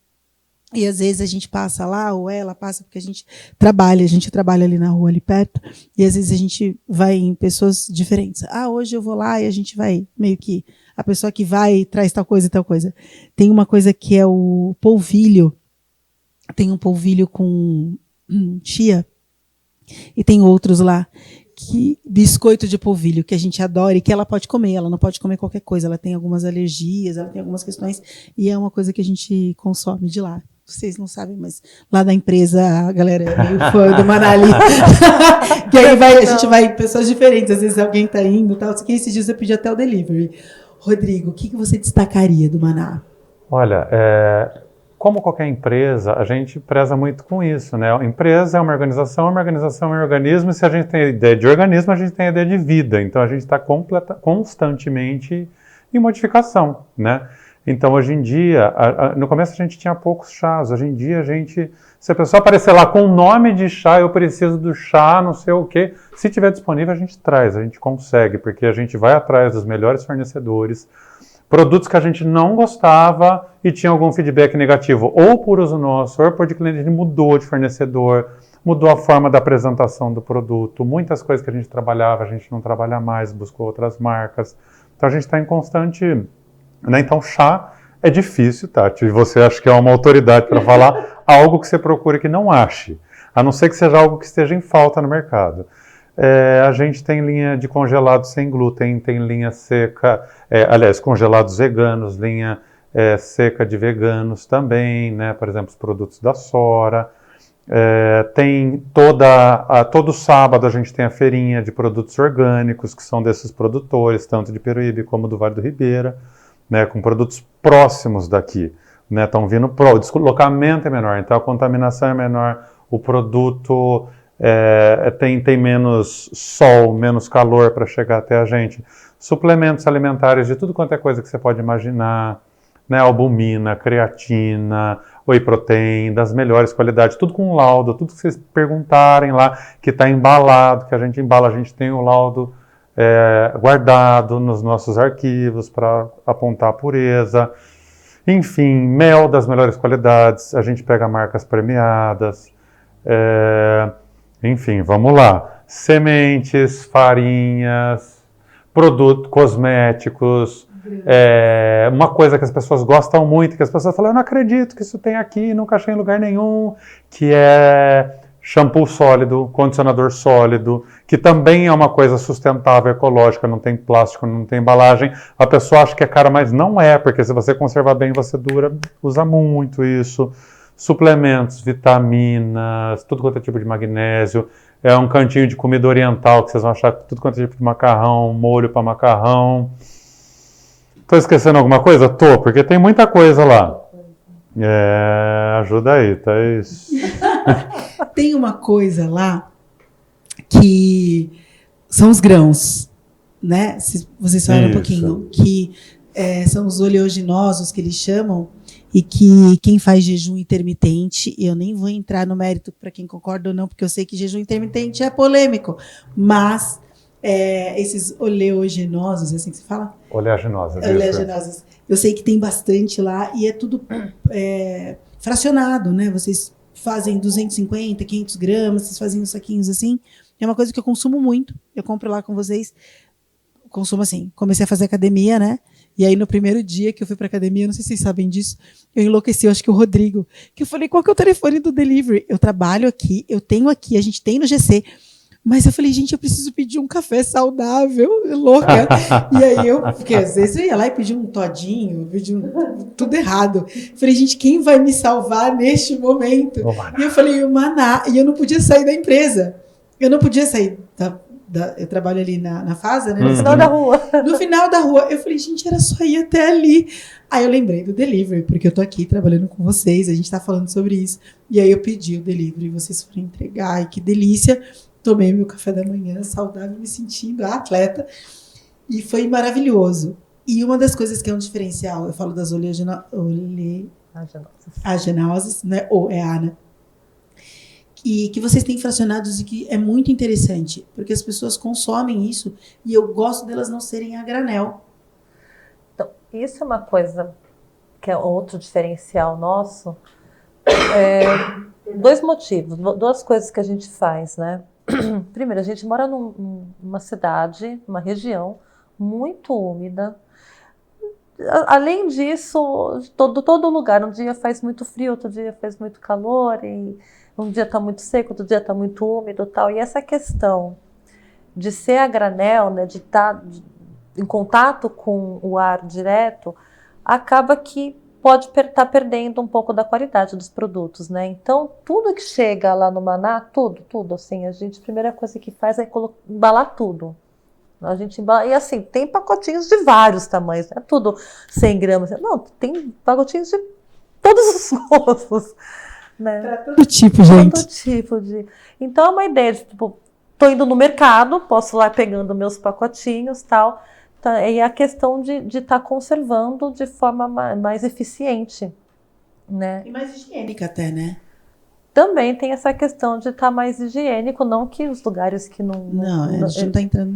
E às vezes a gente passa lá, ou ela passa, porque a gente trabalha ali na rua, ali perto, e às vezes a gente vai em pessoas diferentes. Hoje eu vou lá e a gente vai, meio que, a pessoa que vai traz tal coisa e tal coisa. Tem uma coisa que é o polvilho. Tem um polvilho com chia, e tem outros lá. Que biscoito de polvilho, que a gente adora e que ela pode comer, ela não pode comer qualquer coisa, ela tem algumas alergias, ela tem algumas questões, e é uma coisa que a gente consome de lá. Vocês não sabem, mas lá da empresa a galera é meio fã do Manali. Que aí a gente vai, pessoas diferentes, às vezes alguém está indo, tal, que esses dias eu pedi até o delivery. Rodrigo, o que você destacaria do Maná? Olha, como qualquer empresa, a gente preza muito com isso, né? A empresa é uma organização é um organismo, e se a gente tem a ideia de organismo, a gente tem a ideia de vida. Então, a gente está constantemente em modificação, né? Então, hoje em dia, no começo a gente tinha poucos chás, hoje em dia se a pessoa aparecer lá com o nome de chá, eu preciso do chá, não sei o quê, se tiver disponível a gente traz, a gente consegue, porque a gente vai atrás dos melhores fornecedores, produtos que a gente não gostava e tinha algum feedback negativo, ou por uso nosso, ou por de cliente, a gente mudou de fornecedor, mudou a forma da apresentação do produto, muitas coisas que a gente trabalhava, a gente não trabalha mais, buscou outras marcas, então a gente está em constante... Né? Então, chá é difícil, Tati, e você acha que é uma autoridade para falar algo que você procure que não ache, a não ser que seja algo que esteja em falta no mercado. A gente tem linha de congelados sem glúten, tem linha seca, aliás, congelados veganos, linha seca de veganos também, né? Por exemplo, os produtos da Sora. Tem todo sábado a gente tem a feirinha de produtos orgânicos, que são desses produtores, tanto de Peruíbe como do Vale do Ribeira, né, com produtos próximos daqui, né, estão vindo o deslocamento é menor, então a contaminação é menor, o produto tem menos sol, menos calor para chegar até a gente, suplementos alimentares de tudo quanto é coisa que você pode imaginar, né, albumina, creatina, whey protein, das melhores qualidades, tudo com laudo, tudo que vocês perguntarem lá, que está embalado, que a gente embala, a gente tem o laudo guardado nos nossos arquivos para apontar a pureza. Enfim, mel das melhores qualidades, a gente pega marcas premiadas. Enfim, vamos lá. Sementes, farinhas, produtos cosméticos. Uma coisa que as pessoas gostam muito, que as pessoas falam, eu não acredito que isso tem aqui, nunca achei em lugar nenhum, que é... shampoo sólido, condicionador sólido, que também é uma coisa sustentável, ecológica, não tem plástico, não tem embalagem. A pessoa acha que é caro, mas não é, porque se você conservar bem, você usa muito isso. Suplementos, vitaminas, tudo quanto é tipo de magnésio. É um cantinho de comida oriental, que vocês vão achar tudo quanto é tipo de macarrão, molho para macarrão. Estou esquecendo alguma coisa? Tô, porque tem muita coisa lá. Ajuda aí, Thaís. Tem uma coisa lá que são os grãos, né? Se vocês falam um pouquinho, que são os oleaginosos que eles chamam, e que quem faz jejum intermitente, eu nem vou entrar no mérito para quem concorda ou não, porque eu sei que jejum intermitente é polêmico, mas esses oleaginosos, é assim que se fala? Oleaginosos. Eu sei que tem bastante lá e é tudo fracionado, né? Vocês fazem 250, 500 gramas, vocês fazem uns saquinhos assim. É uma coisa que eu consumo muito. Eu compro lá com vocês. Consumo assim. Comecei a fazer academia, né? E aí no primeiro dia que eu fui pra academia, não sei se vocês sabem disso, eu enlouqueci, eu acho que o Rodrigo, que eu falei, qual que é o telefone do delivery? Eu trabalho aqui, eu tenho aqui, a gente tem no GC. Mas eu falei, gente, eu preciso pedir um café saudável, louca. E aí porque às vezes eu ia lá e pedia um todinho, tudo errado. Falei, gente, quem vai me salvar neste momento? E eu falei, o Maná. E eu não podia sair da empresa. Eu não podia sair eu trabalho ali na FASA, né? No final da rua. No final da rua. Eu falei, gente, era só ir até ali. Aí eu lembrei do delivery, porque eu tô aqui trabalhando com vocês, a gente tá falando sobre isso. E aí eu pedi o delivery, vocês foram entregar, ai, que delícia. Tomei meu café da manhã saudável, me sentindo atleta. E foi maravilhoso. E uma das coisas que é um diferencial, eu falo das oleaginosas, né? Ou né? E que vocês têm fracionados e que é muito interessante, porque as pessoas consomem isso e eu gosto delas não serem a granel. Então, isso é uma coisa que é outro diferencial nosso. Dois motivos, duas coisas que a gente faz, né? Primeiro, a gente mora numa cidade, numa região muito úmida. Além disso, todo lugar, um dia faz muito frio, outro dia faz muito calor, e um dia está muito seco, outro dia está muito úmido, tal. E essa questão de ser a granel, né, de estar em contato com o ar direto, acaba que pode estar perdendo um pouco da qualidade dos produtos, né? Então, tudo que chega lá no Maná, tudo, assim, a primeira coisa que faz é embalar tudo. A gente embala, e assim, tem pacotinhos de vários tamanhos, não é tudo 100 gramas. Não, tem pacotinhos de todos os gostos, né? Para todo tipo, gente. Todo tipo de... Então é uma ideia de, tipo, tô indo no mercado, posso ir lá pegando meus pacotinhos e tal. Tá, e a questão de estar conservando de forma mais eficiente, né? E mais higiênica até, né? Também tem essa questão de estar mais higiênico, não que os lugares que Não, a gente não está entrando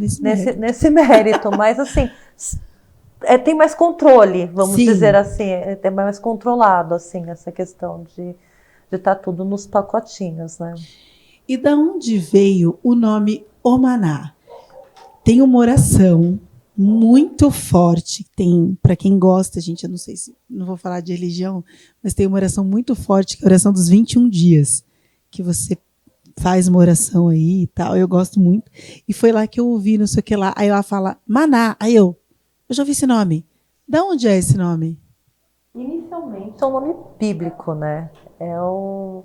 nesse mérito, mas assim, tem mais controle, vamos dizer assim, é mais controlado, assim, essa questão de estar tudo nos pacotinhos, né? E da onde veio o nome Omaná? Tem uma oração muito forte, tem, para quem gosta, gente, eu não sei se, não vou falar de religião, mas tem uma oração muito forte, que é a oração dos 21 dias, que você faz uma oração aí e tal, eu gosto muito, e foi lá que eu ouvi, não sei o que lá, aí ela fala, Maná, aí eu já ouvi esse nome, da onde é esse nome? Inicialmente é um nome bíblico, né, é o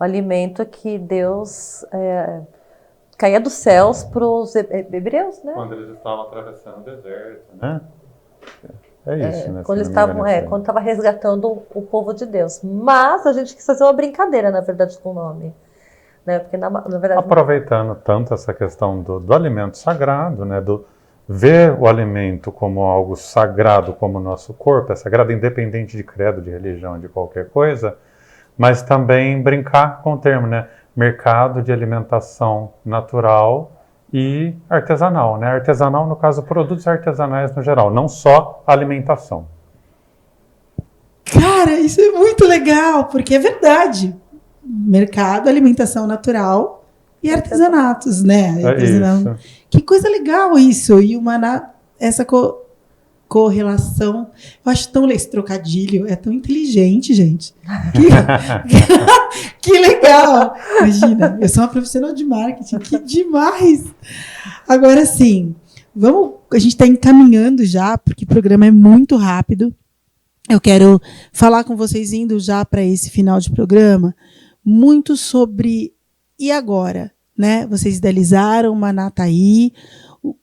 alimento que Deus... caía dos céus para os hebreus, né? Quando eles estavam atravessando o deserto, né? É isso, né? Quando eles estavam, quando estava resgatando o povo de Deus. Mas a gente quis fazer uma brincadeira, na verdade, com o nome, né? Porque na verdade aproveitando tanto essa questão do alimento sagrado, né? Do ver o alimento como algo sagrado, como o nosso corpo é sagrado, independente de credo, de religião, de qualquer coisa, mas também brincar com o termo, né? Mercado de alimentação natural e artesanal, né? Artesanal, no caso, produtos artesanais no geral, não só alimentação. Cara, isso é muito legal, porque é verdade. Mercado, alimentação natural e artesanatos, né? É isso. Que coisa legal isso. E o Maná, essa correlação, eu acho tão esse trocadilho, é tão inteligente, gente. Que legal! Imagina, eu sou uma profissional de marketing, que demais! Agora sim, a gente está encaminhando já, porque o programa é muito rápido. Eu quero falar com vocês, indo já para esse final de programa, muito sobre e agora, né? Vocês idealizaram o Maná tá aí,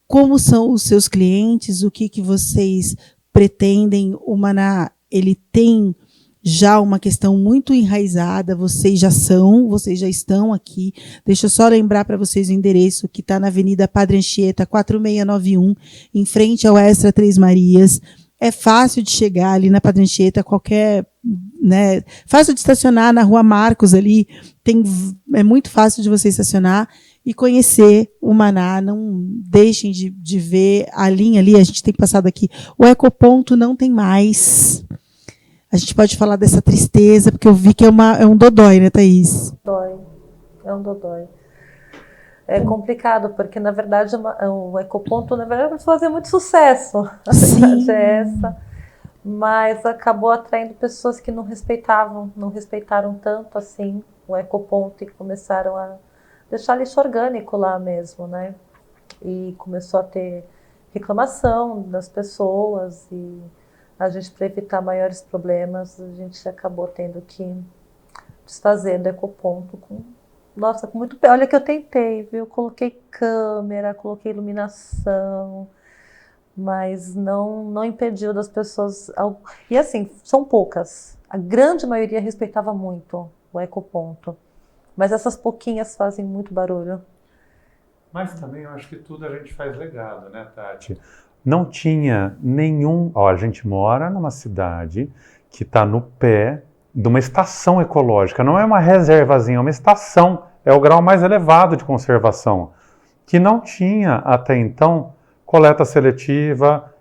como são os seus clientes, o que vocês pretendem. O Maná, ele tem já uma questão muito enraizada, vocês já estão aqui. Deixa eu só lembrar para vocês o endereço, que está na Avenida Padre Anchieta, 4691, em frente ao Extra Três Marias. É fácil de chegar ali na Padre Anchieta, né, fácil de estacionar na Rua Marcos ali, é muito fácil de você estacionar e conhecer o Maná. Não deixem de ver a linha ali, a gente tem passado aqui. O Ecoponto não tem mais. A gente pode falar dessa tristeza, porque eu vi que é um dodói, né, Thaís? É um dodói. É complicado, porque, na verdade, o Ecoponto, na verdade, vai fazer muito sucesso. A verdade é essa. Mas acabou atraindo pessoas que não respeitaram tanto assim o Ecoponto e começaram a deixar lixo orgânico lá mesmo, né? E começou a ter reclamação das pessoas e a gente, para evitar maiores problemas, a gente acabou tendo que desfazer do Ecoponto com muito... Olha que eu tentei, viu? Coloquei câmera, coloquei iluminação, mas não impediu das pessoas... E assim, são poucas. A grande maioria respeitava muito o Ecoponto. Mas essas pouquinhas fazem muito barulho. Mas também eu acho que tudo a gente faz legado, né, Tati? Não tinha nenhum... a gente mora numa cidade que está no pé de uma estação ecológica. Não é uma reservazinha, é uma estação. É o grau mais elevado de conservação. Que não tinha, até então, coleta seletiva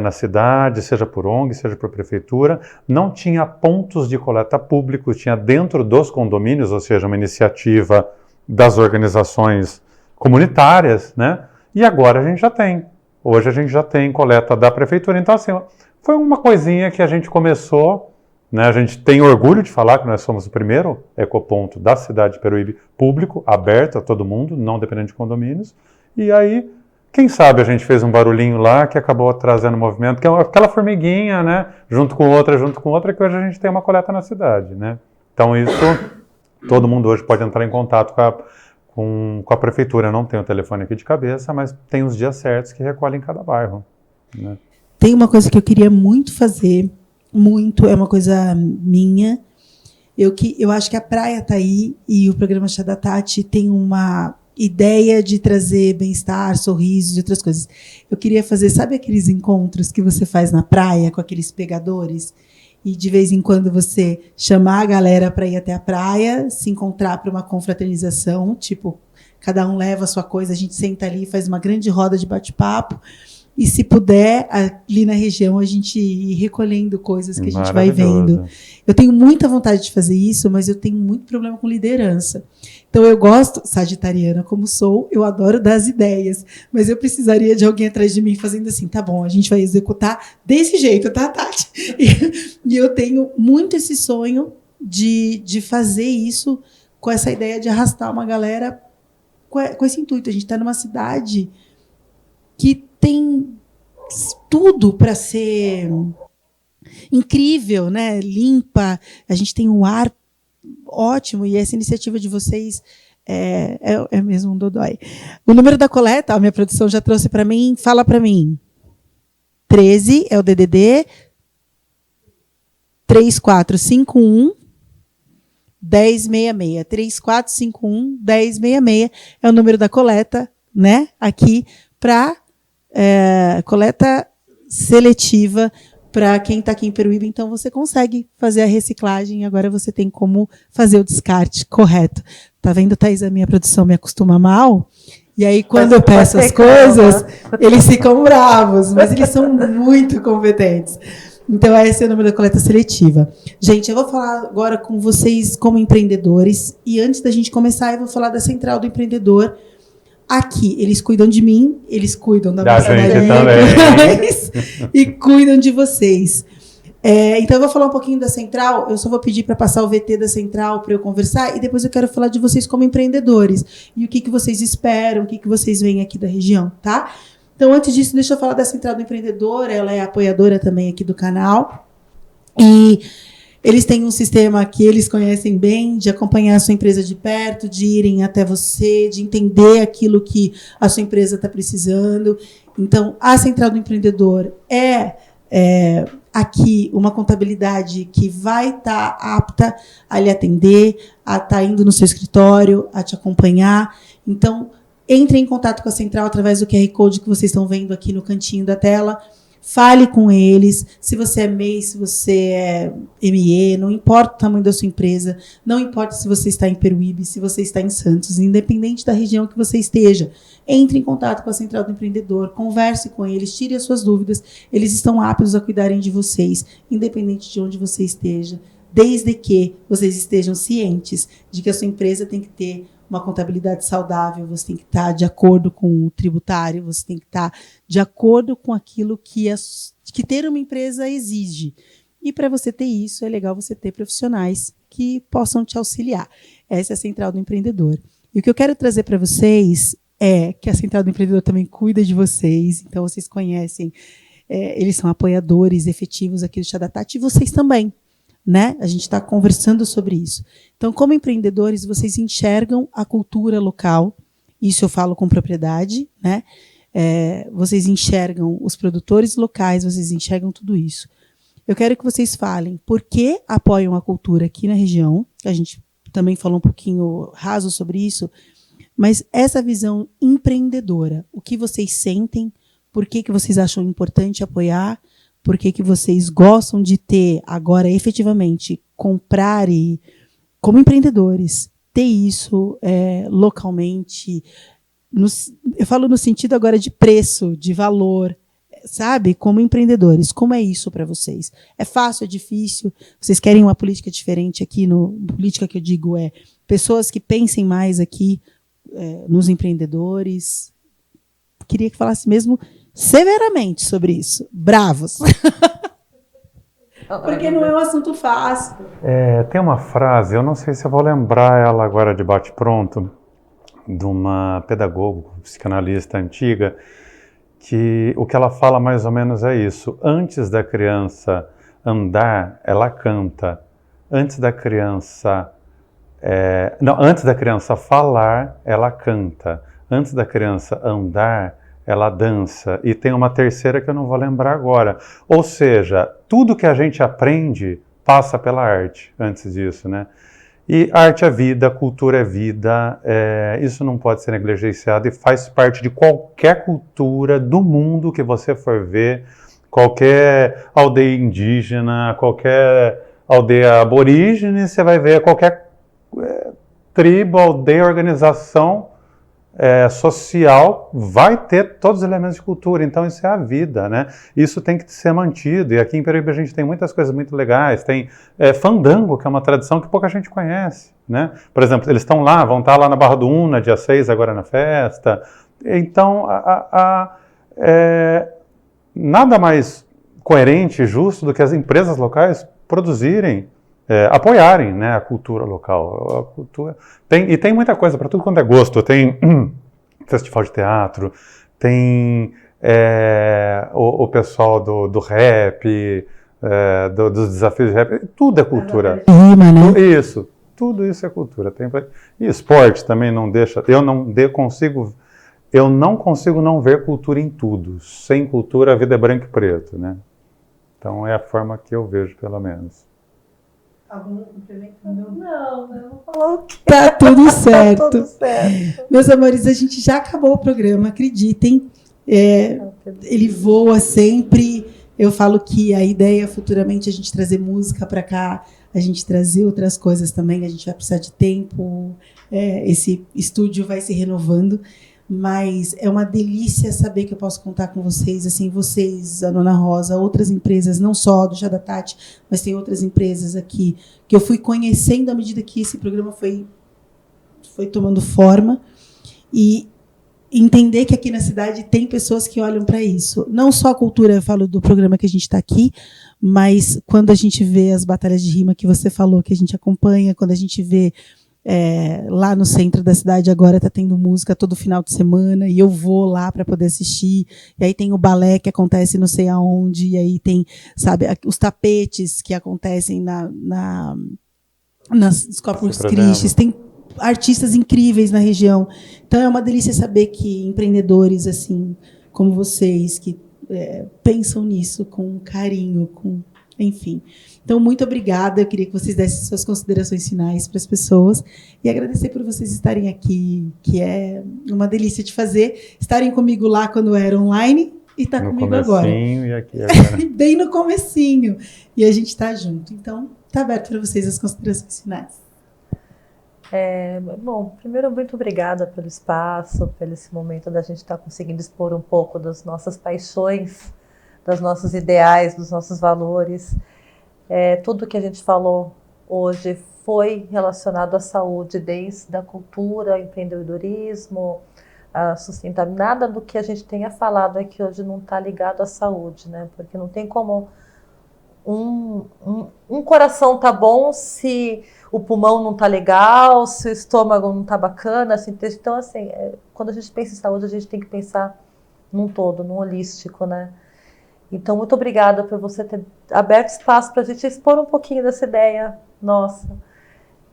na cidade, seja por ONG, seja por prefeitura. Não tinha pontos de coleta públicos, tinha dentro dos condomínios, ou seja, uma iniciativa das organizações comunitárias, né? E agora a gente já tem. Hoje a gente já tem coleta da prefeitura. Então, assim, foi uma coisinha que a gente começou, né? A gente tem orgulho de falar que nós somos o primeiro ecoponto da cidade de Peruíbe público, aberto a todo mundo, não dependendo de condomínios. E aí, quem sabe a gente fez um barulhinho lá que acabou trazendo movimento, que é aquela formiguinha, né? Junto com outra, que hoje a gente tem uma coleta na cidade, né? Então isso, todo mundo hoje pode entrar em contato com a prefeitura. Eu não tenho o telefone aqui de cabeça, mas tem os dias certos que recolhem em cada bairro, né? Tem uma coisa que eu queria muito fazer, muito, é uma coisa minha. Eu acho que a praia tá aí e o programa Chá da Tati tem uma ideia de trazer bem-estar, sorrisos e outras coisas. Eu queria fazer, sabe aqueles encontros que você faz na praia com aqueles pegadores? E de vez em quando você chamar a galera para ir até a praia, se encontrar para uma confraternização, tipo, cada um leva a sua coisa, a gente senta ali, faz uma grande roda de bate-papo. E se puder, ali na região, a gente ir recolhendo coisas que a gente vai vendo. Eu tenho muita vontade de fazer isso, mas eu tenho muito problema com liderança. Então eu gosto, sagitariana como sou, eu adoro dar as ideias, mas eu precisaria de alguém atrás de mim fazendo assim, tá bom, a gente vai executar desse jeito, tá, Tati? E eu tenho muito esse sonho de fazer isso com essa ideia de arrastar uma galera com esse intuito. A gente está numa cidade que tem tudo para ser incrível, né? Limpa, a gente tem um ar ótimo e essa iniciativa de vocês é mesmo um dodói. O número da coleta, a minha produção já trouxe para mim, fala para mim. 13 é o DDD 3451 1066. 3451 1066 é o número da coleta, né? Aqui para coleta seletiva para quem está aqui em Peruíbe. Então você consegue fazer a reciclagem, agora você tem como fazer o descarte correto. Tá vendo, Thaís? A minha produção me acostuma mal. E aí, quando eu peço as coisas, eles ficam bravos, mas eles são muito competentes. Então, esse é o número da coleta seletiva. Gente, eu vou falar agora com vocês como empreendedores. E antes da gente começar, eu vou falar da Central do Empreendedor. Aqui, eles cuidam de mim, eles cuidam da gente também. E cuidam de vocês. Então, eu vou falar um pouquinho da Central. Eu só vou pedir para passar o VT da Central para eu conversar. E depois eu quero falar de vocês como empreendedores. E o que vocês esperam, o que vocês veem aqui da região, tá? Então, antes disso, deixa eu falar da Central do Empreendedor. Ela é apoiadora também aqui do canal. E eles têm um sistema que eles conhecem bem, de acompanhar a sua empresa de perto, de irem até você, de entender aquilo que a sua empresa está precisando. Então, a Central do Empreendedor é aqui uma contabilidade que vai estar apta a lhe atender, a estar indo no seu escritório, a te acompanhar. Então, entre em contato com a Central através do QR Code que vocês estão vendo aqui no cantinho da tela. Fale com eles, se você é MEI, se você é ME, não importa o tamanho da sua empresa, não importa se você está em Peruíbe, se você está em Santos, independente da região que você esteja, entre em contato com a Central do Empreendedor, converse com eles, tire as suas dúvidas, eles estão aptos a cuidarem de vocês, independente de onde você esteja, desde que vocês estejam cientes de que a sua empresa tem que ter uma contabilidade saudável, você tem que estar de acordo com o tributário, você tem que estar de acordo com aquilo que ter uma empresa exige. E para você ter isso, é legal você ter profissionais que possam te auxiliar. Essa é a Central do Empreendedor. E o que eu quero trazer para vocês é que a Central do Empreendedor também cuida de vocês, então vocês conhecem, eles são apoiadores efetivos aqui do Chá da Tati, e vocês também. Né? A gente está conversando sobre isso. Então, como empreendedores, vocês enxergam a cultura local, isso eu falo com propriedade, né? Vocês enxergam os produtores locais, vocês enxergam tudo isso. Eu quero que vocês falem por que apoiam a cultura aqui na região, a gente também falou um pouquinho raso sobre isso, mas essa visão empreendedora, o que vocês sentem, por que vocês acham importante apoiar, por que vocês gostam de ter agora, efetivamente, comprar e, como empreendedores, ter isso localmente. Eu falo no sentido agora de preço, de valor, sabe? Como empreendedores, como é isso para vocês? É fácil, é difícil? Vocês querem uma política diferente aqui? Política que eu digo pessoas que pensem mais aqui nos empreendedores. Queria que falasse mesmo severamente sobre isso. Bravos. Porque não é um assunto fácil. Tem uma frase, eu não sei se eu vou lembrar ela agora de bate-pronto, de uma pedagoga, psicanalista antiga, que o que ela fala mais ou menos é isso. Antes da criança andar, ela canta. Antes da criança falar, ela canta. Antes da criança andar, ela dança. E tem uma terceira que eu não vou lembrar agora. Ou seja, tudo que a gente aprende passa pela arte, antes disso, né? E arte é vida, cultura é vida, isso não pode ser negligenciado e faz parte de qualquer cultura do mundo que você for ver, qualquer aldeia indígena, qualquer aldeia aborígene, você vai ver qualquer tribo, aldeia, organização social, vai ter todos os elementos de cultura, então isso é a vida, né? Isso tem que ser mantido, e aqui em Peruíbe a gente tem muitas coisas muito legais, tem fandango, que é uma tradição que pouca gente conhece, né? Por exemplo, eles estão lá, vão estar lá na Barra do Una, dia 6, agora na festa, então nada mais coerente e justo do que as empresas locais produzirem, apoiarem, né, a cultura local. A cultura tem muita coisa para tudo quanto é gosto. Tem festival de teatro, tem o pessoal do rap, dos desafios de rap. Tudo é cultura. Rima, né? Isso, tudo isso é cultura. E esporte também não deixa. Eu não consigo não ver cultura em tudo. Sem cultura a vida é branco e preto, né? Então é a forma que eu vejo, pelo menos. Algum complemento? Não, eu vou falar o quê? Tá tudo certo. Tá tudo certo. Meus amores, a gente já acabou o programa, acreditem. Ele voa sempre. Eu falo que a ideia é futuramente a gente trazer música para cá, a gente trazer outras coisas também. A gente vai precisar de tempo. Esse estúdio vai se renovando. Mas é uma delícia saber que eu posso contar com vocês, assim, vocês, a Nona Rosa, outras empresas, não só do Chá da Tati, mas tem outras empresas aqui que eu fui conhecendo à medida que esse programa foi tomando forma, e entender que aqui na cidade tem pessoas que olham para isso. Não só a cultura, eu falo do programa que a gente está aqui, mas quando a gente vê as batalhas de rima que você falou, que a gente acompanha, quando a gente vê lá no centro da cidade agora está tendo música todo final de semana e eu vou lá para poder assistir, e aí tem o balé que acontece não sei aonde, e aí tem, sabe, os tapetes que acontecem nas Corpus Christi, tem artistas incríveis na região. Então é uma delícia saber que empreendedores assim como vocês que pensam nisso com carinho, enfim. Então, muito obrigada. Eu queria que vocês dessem suas considerações finais para as pessoas e agradecer por vocês estarem aqui, que é uma delícia de fazer. Estarem comigo lá quando era online e estar comigo agora. E aqui agora. Bem no comecinho. E a gente está junto. Então, está aberto para vocês as considerações finais. Bom, primeiro, muito obrigada pelo espaço, pelo esse momento da gente estar conseguindo expor um pouco das nossas paixões, dos nossos ideais, dos nossos valores. Tudo que a gente falou hoje foi relacionado à saúde, desde a cultura, empreendedorismo, a sustentabilidade. Nada do que a gente tenha falado aqui hoje não está ligado à saúde, né? Porque não tem como um coração tá bom se o pulmão não tá legal, se o estômago não tá bacana. Assim, então, assim, quando a gente pensa em saúde, a gente tem que pensar num todo, num holístico, né? Então, muito obrigada por você ter aberto espaço para a gente expor um pouquinho dessa ideia nossa.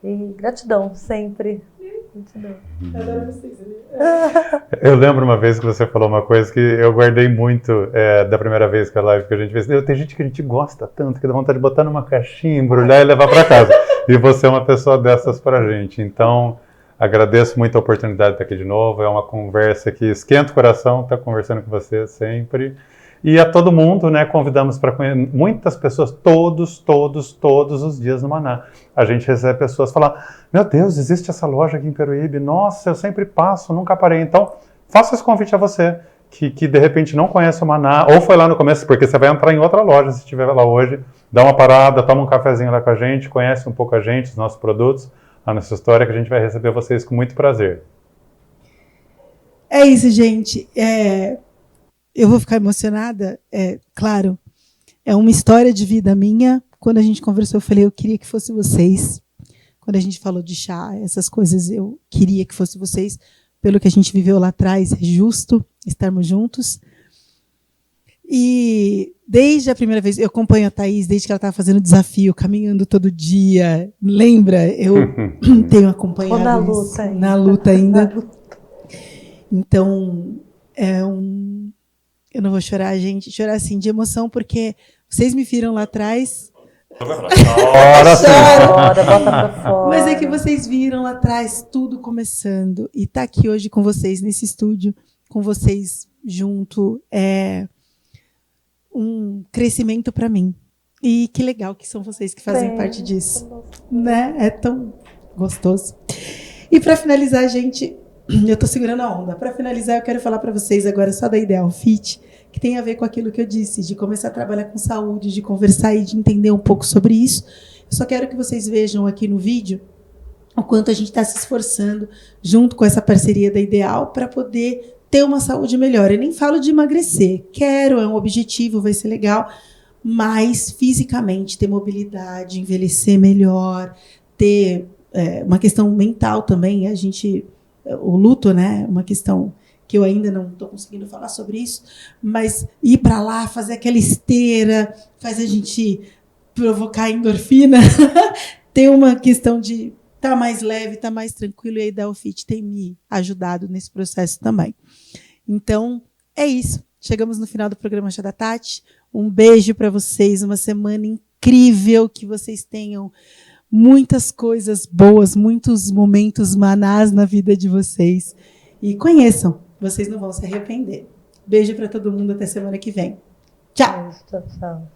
E gratidão, sempre. Gratidão. Adoro vocês. Eu lembro uma vez que você falou uma coisa que eu guardei muito da primeira vez que a live que a gente fez. Tem gente que a gente gosta tanto que dá vontade de botar numa caixinha, embrulhar e levar para casa. E você é uma pessoa dessas para a gente. Então, agradeço muito a oportunidade de estar aqui de novo. É uma conversa que esquenta o coração, estar conversando com você sempre. E a todo mundo, né, convidamos para conhecer muitas pessoas, todos os dias no Maná. A gente recebe pessoas falar, meu Deus, existe essa loja aqui em Peruíbe, nossa, eu sempre passo, nunca parei. Então, faço esse convite a você, que de repente não conhece o Maná, ou foi lá no começo, porque você vai entrar em outra loja se estiver lá hoje, dá uma parada, toma um cafezinho lá com a gente, conhece um pouco a gente, os nossos produtos, a nossa história, que a gente vai receber vocês com muito prazer. É isso, gente. Eu vou ficar emocionada, claro, é uma história de vida minha. Quando a gente conversou, eu falei, eu queria que fosse vocês. Quando a gente falou de chá, essas coisas, eu queria que fosse vocês. Pelo que a gente viveu lá atrás, é justo estarmos juntos. E desde a primeira vez, eu acompanho a Thaís desde que ela estava fazendo o desafio, caminhando todo dia. Lembra? Eu tenho acompanhado na luta ainda. Então, Eu não vou chorar, gente. Chorar assim de emoção, porque vocês me viram lá atrás. Ora sim. Bota pra fora. Mas é que vocês viram lá atrás tudo começando. E tá aqui hoje com vocês, nesse estúdio, com vocês junto, é um crescimento para mim. E que legal que são vocês que fazem parte disso. Né? É tão gostoso. E para finalizar, gente, eu tô segurando a onda. Para finalizar, eu quero falar para vocês agora só da Ideal Fit, que tem a ver com aquilo que eu disse, de começar a trabalhar com saúde, de conversar e de entender um pouco sobre isso. Eu só quero que vocês vejam aqui no vídeo o quanto a gente está se esforçando junto com essa parceria da Ideal para poder ter uma saúde melhor. Eu nem falo de emagrecer. Quero, é um objetivo, vai ser legal, mas fisicamente ter mobilidade, envelhecer melhor, ter uma questão mental também. O luto, né? Uma questão que eu ainda não estou conseguindo falar sobre isso, mas ir para lá, fazer aquela esteira, faz a gente provocar endorfina, ter uma questão de estar mais leve, estar mais tranquilo, e a Ideal Fit tem me ajudado nesse processo também. Então, é isso. Chegamos no final do programa Chá da Tati. Um beijo para vocês, uma semana incrível, que vocês tenham muitas coisas boas, muitos momentos manás na vida de vocês. E conheçam, vocês não vão se arrepender. Beijo para todo mundo, até semana que vem. Tchau! Tchau.